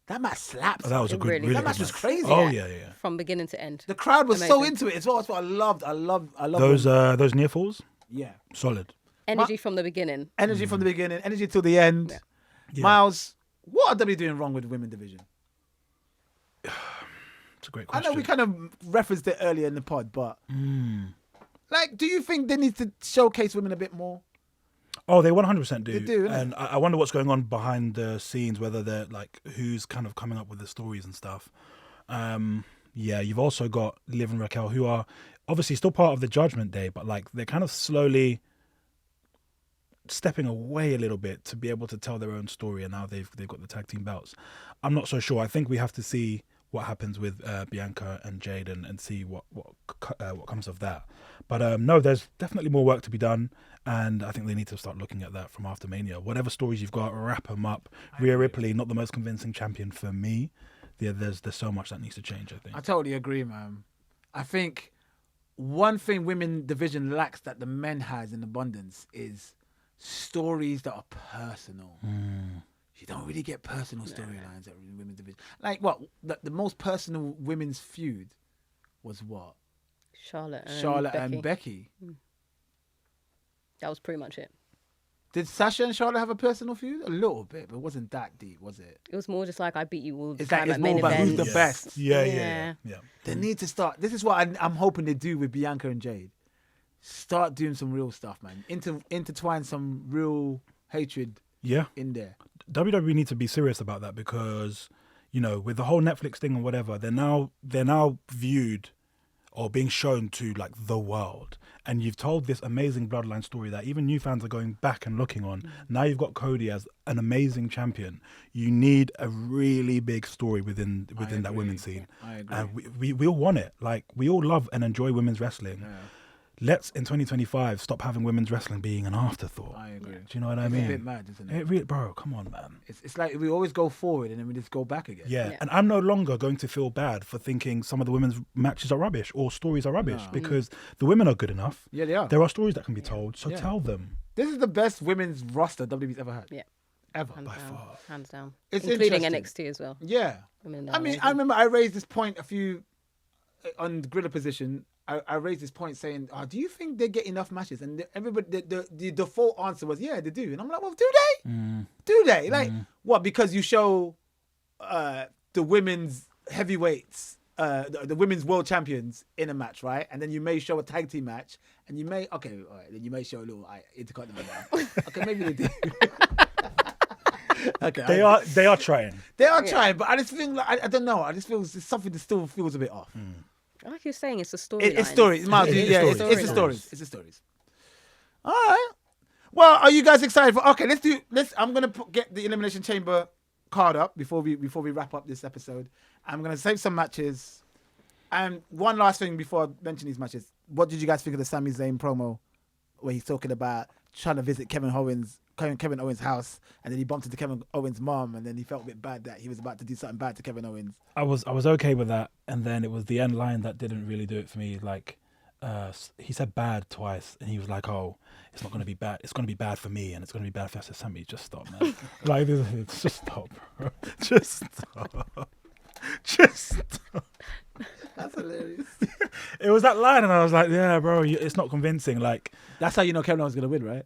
That match slapped. Oh, that was a It good, really really that good match was match. crazy. Oh yeah. From beginning to end. The crowd was so Amazing. into it as well. That's what I loved. I love Those near falls, yeah. solid. Energy from the beginning. Energy from the beginning, energy till the end. Yeah. Yeah. Miles, what are W doing wrong with the women division? It's a great I question. know we kind of referenced it earlier in the pod, but like, do you think they need to showcase women a bit more? Oh, they 100% do. They do, innit? And I wonder what's going on behind the scenes, whether they're like, who's kind of coming up with the stories and stuff. Yeah, you've also got Liv and Raquel, who are obviously still part of the Judgment Day, but like they're kind of slowly stepping away a little bit to be able to tell their own story, and now they've got the tag team belts. I'm not so sure. I think we have to see what happens with Bianca and Jade and see what comes of that. But no, there's definitely more work to be done, and I think they need to start looking at that from after Mania. Whatever stories you've got, wrap them up. Rhea Ripley, not the most convincing champion for me. Yeah, there's so much that needs to change, I think. I totally agree, man. I think one thing women division lacks that the men has in abundance is stories that are personal. You don't really get personal storylines at women's division. Like what? The most personal women's feud was what? Charlotte and Becky. That was pretty much it. Did Sasha and Charlotte have a personal feud? A little bit, but it wasn't that deep, was it? It was more just like I beat you all the It's time like it's at more main about who's events. the best. Yeah. They need to start. This is what I'm hoping they do with Bianca and Jade. Start doing some real stuff, man. Intertwine some real hatred Yeah. in there. WWE need to be serious about that because, you know, with the whole Netflix thing and whatever, they're now viewed or being shown to like the world. And you've told this amazing bloodline story that even new fans are going back and looking on. Now you've got Cody as an amazing champion. You need a really big story within that women's scene. I agree. And we all want it. Like, we all love and enjoy women's wrestling. Yeah. Let's, in 2025, stop having women's wrestling being an afterthought. I agree. Do you know what I It's mean? a bit mad, isn't it? It really, bro, come on, man. It's like we always go forward and then we just go back again. Yeah. Yeah. And I'm no longer going to feel bad for thinking some of the women's matches are rubbish or stories are rubbish because the women are good enough. Yeah, they are. There are stories that can be told, so Yeah. tell them. This is the best women's roster WWE's ever had. Yeah. Ever. Hands down. It's Including interesting. NXT as well. Yeah. Women I mean, I remember I raised this point on the Gorilla position. I raised this point saying, do you think they get enough matches? And everybody, the default answer was, yeah, they do. And I'm like, well, do they? Do they? Like, what? Because you show the women's heavyweights, the women's world champions in a match, right? And then you may show a tag team match, and you may, okay, all right, then you may show a little intercontinental match. Okay, maybe they do. Okay, They are trying. They are trying, but I just feel like, I don't know. I just feel there's something that still feels a bit off. Like you're saying, it's a story. It's stories. Miles, It's yeah, stories. it's the stories. It's the stories. All right. Well, are you guys excited for? Okay, I'm gonna get the Elimination Chamber card up before we wrap up this episode. I'm gonna save some matches. And one last thing before I mention these matches. What did you guys think of the Sami Zayn promo where he's talking about trying to visit Kevin Owens' house, and then he bumped into Kevin Owens' mom, and then he felt a bit bad that he was about to do something bad to Kevin Owens. I was okay with that, and then it was the end line that didn't really do it for me. Like, he said bad twice, and he was like, "Oh, it's not going to be bad. It's going to be bad for me, and it's going to be bad for Sami." Just stop, man. Like, just stop, bro. Just stop. Just stop. That's hilarious. It was that line, and I was like, "Yeah, bro, it's not convincing." Like, That's how you know Kevin Owens is gonna win, right?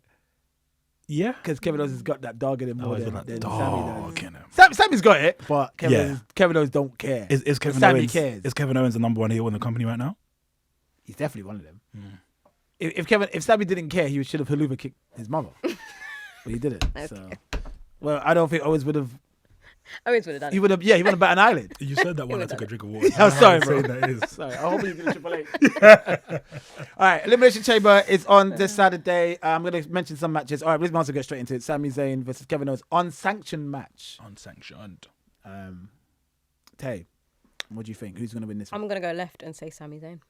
yeah, Because Kevin Owens has got that dog in him more he's than, got that than Sami dog does. in him. Sammy's got it, but Yeah. Kevin Owens don't care. Is Kevin Sami Owens cares. is Kevin Owens the number one heel in the company right now? He's definitely one of them. If Sami didn't care, he should have haluva kicked his mother, but he didn't. So, well, I don't think Owens would have. Owens would have done He it. would have. Yeah, he would have bat an eyelid. You said that when I was took a done drink of water. I'm sorry, How bro. insane that is. Sorry, I hope you do Triple H. All right, Elimination Chamber is on this Saturday. I'm going to mention some matches. All right, let's also get straight into it. Sami Zayn versus Kevin Owens, unsanctioned match. Unsanctioned. Tay, what do you think? Who's going to win this one? I'm going to go left and say Sami Zayn.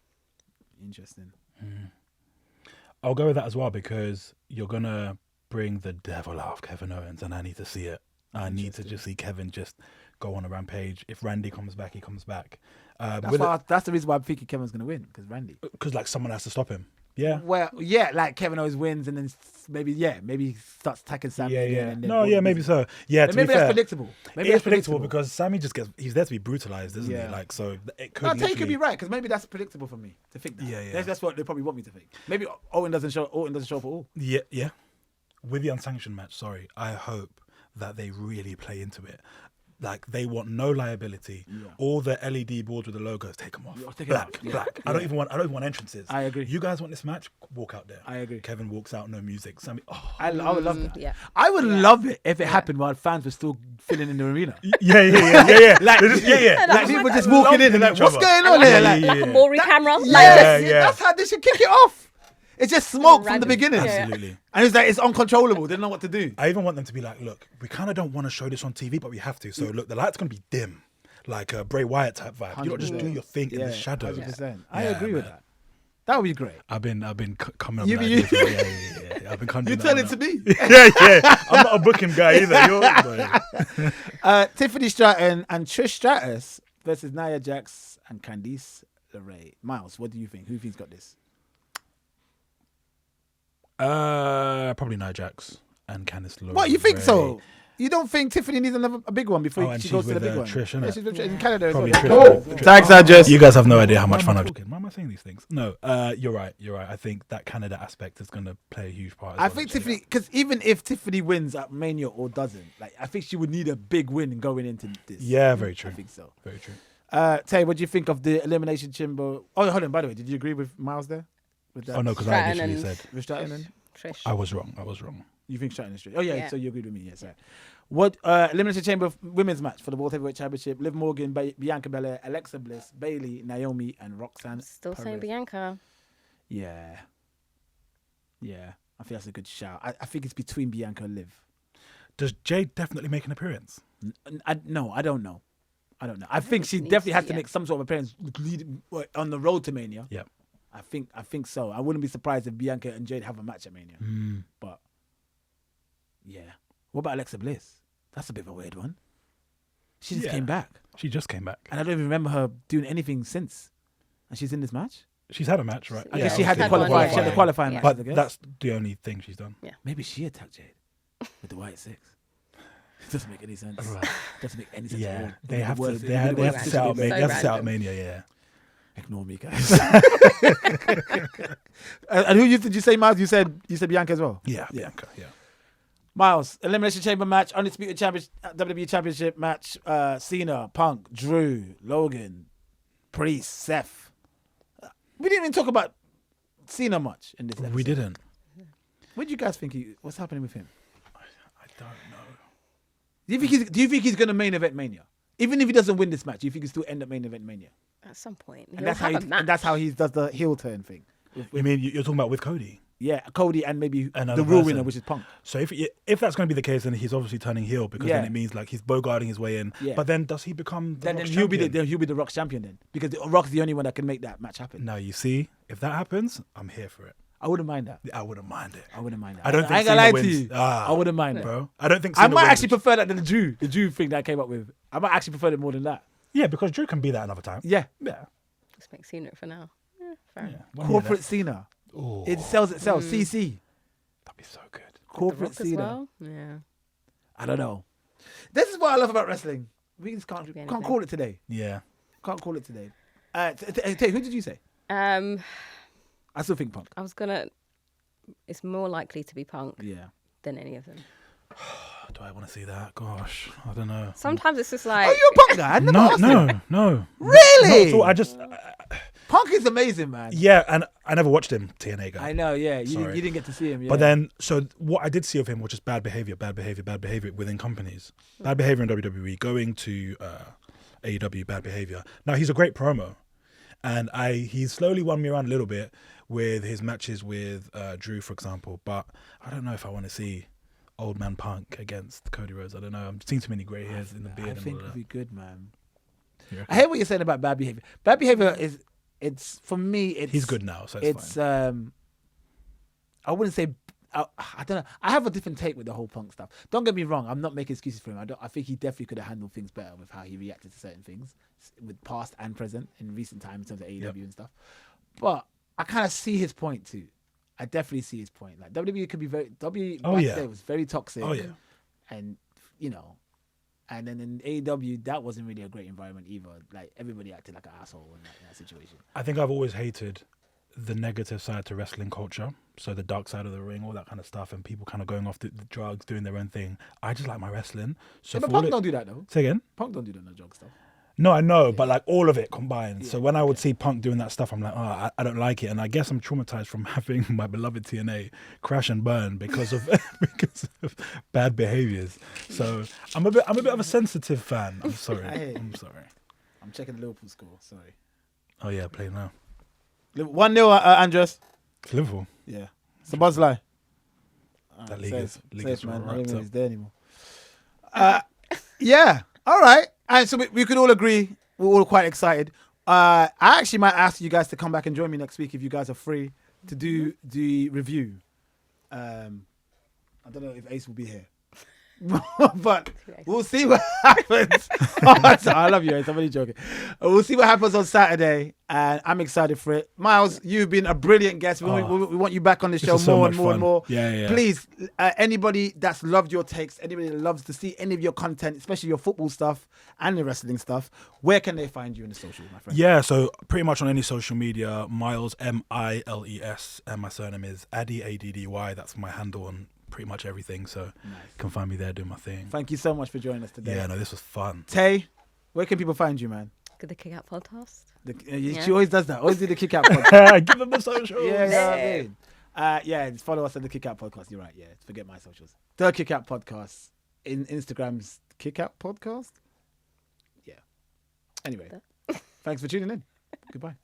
Interesting. I'll go with that as well because you're gonna bring the devil out of Kevin Owens, and I need to see it. I need to just see Kevin just go on a rampage. If Randy comes back, he comes back. That's the reason why I'm thinking Kevin's going to win, because Randy. Because like someone has to stop him. Yeah. Well, like Kevin Owens wins and then maybe he starts attacking Sammy again. Yeah. And then No, yeah, maybe so. Yeah, to maybe be that's fair, predictable. Maybe it that's is predictable because Sammy he's there to be brutalized, isn't Yeah. he? Like, so it could. No, Tay could literally- be right because maybe that's predictable for me to think that. Yeah. That's what they probably want me to think. Maybe Orton doesn't show up at all. Yeah. With the unsanctioned match, sorry, I hope that they really play into it. Like, they want no liability. Yeah. All the LED boards with the logos, take them off. Yeah, take it Black. out. Yeah. Black. I don't even want entrances. I agree. You guys want this match? Walk out there. I agree. Kevin walks out, no music. Sammy, I would love that. Yeah. I would love it if it happened while fans were still filling in the arena. Yeah. Like, Like, people just walking in and like, what's going on here? Like, Like a Maury camera. that's how they should kick it off. It's just smoke from the Random. beginning. Yeah. Absolutely. And it's like, it's uncontrollable. They don't know what to do. I even want them to be like, look, we kind of don't want to show this on TV, but we have to. So look, the light's going to be dim, like a Bray Wyatt type vibe. You don't just do your thing in the shadows. 100%. I Yeah, agree with man. that. That would be great. I've been coming up You- with you- ideas. Yeah. I've been coming. You tell it to me. Yeah. I'm not a booking guy either. Tiffany Stratton and Trish Stratus versus Nia Jax and Candice LeRae. Miles, what do you think? Who think's got this? Probably Nia Jax and Candice LeRae. What, you think so? You don't think Tiffany needs a big one before and she she's goes to the with, big one? Trish, innit? Yeah, she's with Trish in Canada as Probably well. Trish. Thanks, Andres. You guys have no idea how much fun I'm talking. Why am I saying these things? No, you're right. I think that Canada aspect is going to play a huge part. I think Tiffany, because even if Tiffany wins at Mania or doesn't, like I think she would need a big win going into this. Yeah, very true. I think so. Very true. Tay, what do you think of the Elimination Chamber? Oh, hold on. By the way, did you agree with Miles there? With that? Oh no, because I Stratton literally and- said With Stratton and Trish. I was wrong. you think Stratton is straight? Oh yeah, Yeah. so you agreed with me. Yes, right. What Elimination Chamber women's match for the World Heavyweight Championship? Liv Morgan, Bianca Belair, Alexa Bliss, Bayley, Naomi, and Roxanne. Still saying Perez. Bianca. Yeah. I think that's a good shout. I think it's between Bianca and Liv. Does Jade definitely make an appearance? No, I don't know. I think she needs definitely to, has to yeah. make some sort of appearance on the road to Mania. Yep. I think so. I wouldn't be surprised if Bianca and Jade have a match at Mania. But yeah. What about Alexa Bliss? That's a bit of a weird one. She just Yeah. came back. She just came back. And I don't even remember her doing anything since. And she's in this match? She's had a match, right? I Yeah, guess she had the obviously. qualifying. She had the Yeah. qualifying Yeah. match. I But guess. that's the only thing she's done. Maybe she attacked Jade with the white six. It doesn't make any sense. Right. Doesn't make any sense at all. Yeah, they have to. Word- They have word- to set out. So They have to set out random. Mania. Yeah. Ignore me, guys. And who did you say, Miles? You said Bianca as well. Yeah. Bianca. Yeah. Miles, Elimination Chamber match, Undisputed WWE Championship match, Cena, Punk, Drew, Logan, Priest, Seth. We didn't even talk about Cena much in this episode. We didn't. What do you guys think? What's happening with him? I don't know. Do you think he's going to main event Mania? Even if he doesn't win this match, do you think he'll still end up main event Mania? At some point. And that's how he does the heel turn thing. You mean you're talking about with Cody? Yeah, Cody and maybe Another the real person. winner, which is Punk. So if that's going to be the case, then he's obviously turning heel because then Yeah. it means like he's bogarting his way in. Yeah. But then does he become the Then Rock's he'll be champion? the Rock's champion then, because the Rock's the only one that can make that match happen. No, you see, if that happens, I'm here for it. I wouldn't mind that. I wouldn't mind it. I wouldn't mind that. I don't think I ain't gonna Cena lie wins. to you. I wouldn't mind that. Bro. I don't think I Cena might wins. actually prefer that than the Drew thing that I came up with. I might actually prefer it more than that. Yeah, because Drew can be that another time. Yeah. Yeah. Just make Cena for now. Yeah, fair enough. One year Corporate left. Cena. Oh, It sells itself. CC. that'd be so good. The Corporate Rock as Cena. well? Yeah. I don't know. This is what I love about wrestling. We just can't anything. call it today. Yeah. Can't call it today. Tay, who did you say? I I still think Punk. was gonna. It's more likely to be Punk Yeah. than any of them. Do I want to see that? Gosh, I don't know. Sometimes it's just like. Oh, you're a Punk guy. I never asked you. No. Really? So I just, Punk is amazing, man. yeah, and I never watched him, TNA guy. I know, yeah. You Sorry. didn't get to see him, yeah. But then, so what I did see of him was just bad behavior within companies. Bad behavior in WWE, going to AEW, bad behavior. Now, he's a great promo. And he's slowly won me around a little bit with his matches with Drew, for example. But I don't know if I want to see Old Man Punk against Cody Rhodes. I don't know. I'm seeing too many grey hairs in the beard I and think all it'd of be that. good, man. You I reckon? hear what you're saying about bad behavior. Bad behavior it's for me. It's He's good now, so it's It's I wouldn't say. I don't know. I have a different take with the whole Punk stuff. Don't get me wrong. I'm not making excuses for him. I think he definitely could have handled things better with how he reacted to certain things, with past and present in recent times in terms of AEW and stuff. But I kind of see his point too. I definitely see his point. Like WWE could be Oh, back yeah. then was very toxic. Oh, yeah. And you know, and then in AEW that wasn't really a great environment either. Like everybody acted like an asshole in that situation. I think I've always hated the negative side to wrestling culture. So the dark side of the ring, all that kind of stuff, and people kind of going off the drugs, doing their own thing. I just like my wrestling. So Yeah, but for all Punk it- don't do that though. Say again? Punk don't do that no drug stuff. No, I know, but like all of it combined. So Yeah, when I would see Punk doing that stuff, I'm like, oh, I don't like it. And I guess I'm traumatized from having my beloved TNA crash and burn because of because of bad behaviors. So I'm a bit of a sensitive fan. I'm sorry. Hey. I'm sorry. I'm checking the Liverpool score. Sorry. Oh yeah, play now. 1-0, Andres. It's Liverpool. Yeah. It's a buzz lie. That league Safe, is man. I don't wrapped think up. it's there anymore. Yeah. All right. And so we could all agree. We're all quite excited. I actually might ask you guys to come back and join me next week if you guys are free to do the review. I don't know if Ace will be here. But we'll see what happens. I love you, Ace. I'm only joking. We'll see what happens on Saturday, and I'm excited for it. Miles, you've been a brilliant guest. We want you back on the show is so more much and more and fun. more. Yeah. Please, anybody that's loved your takes, anybody that loves to see any of your content, especially your football stuff and the wrestling stuff, where can they find you in the socials, my friend? Yeah, so pretty much on any social media, Miles Miles, and my surname is Addy Addy. That's my handle on pretty much everything. So you can find me there doing my thing. Thank you so much for joining us today. Yeah, no, this was fun. Tay, where can people find you, man? The Kick Out podcast. She always does that. Always do the kick out podcast. Give them the socials. Yeah, you know what I mean? Yeah, just follow us on the Kick Out Podcast. You're right. Yeah, forget my socials. The Kick Out Podcast. In Instagram's Kick Out Podcast. Yeah. Anyway, thanks for tuning in. Goodbye.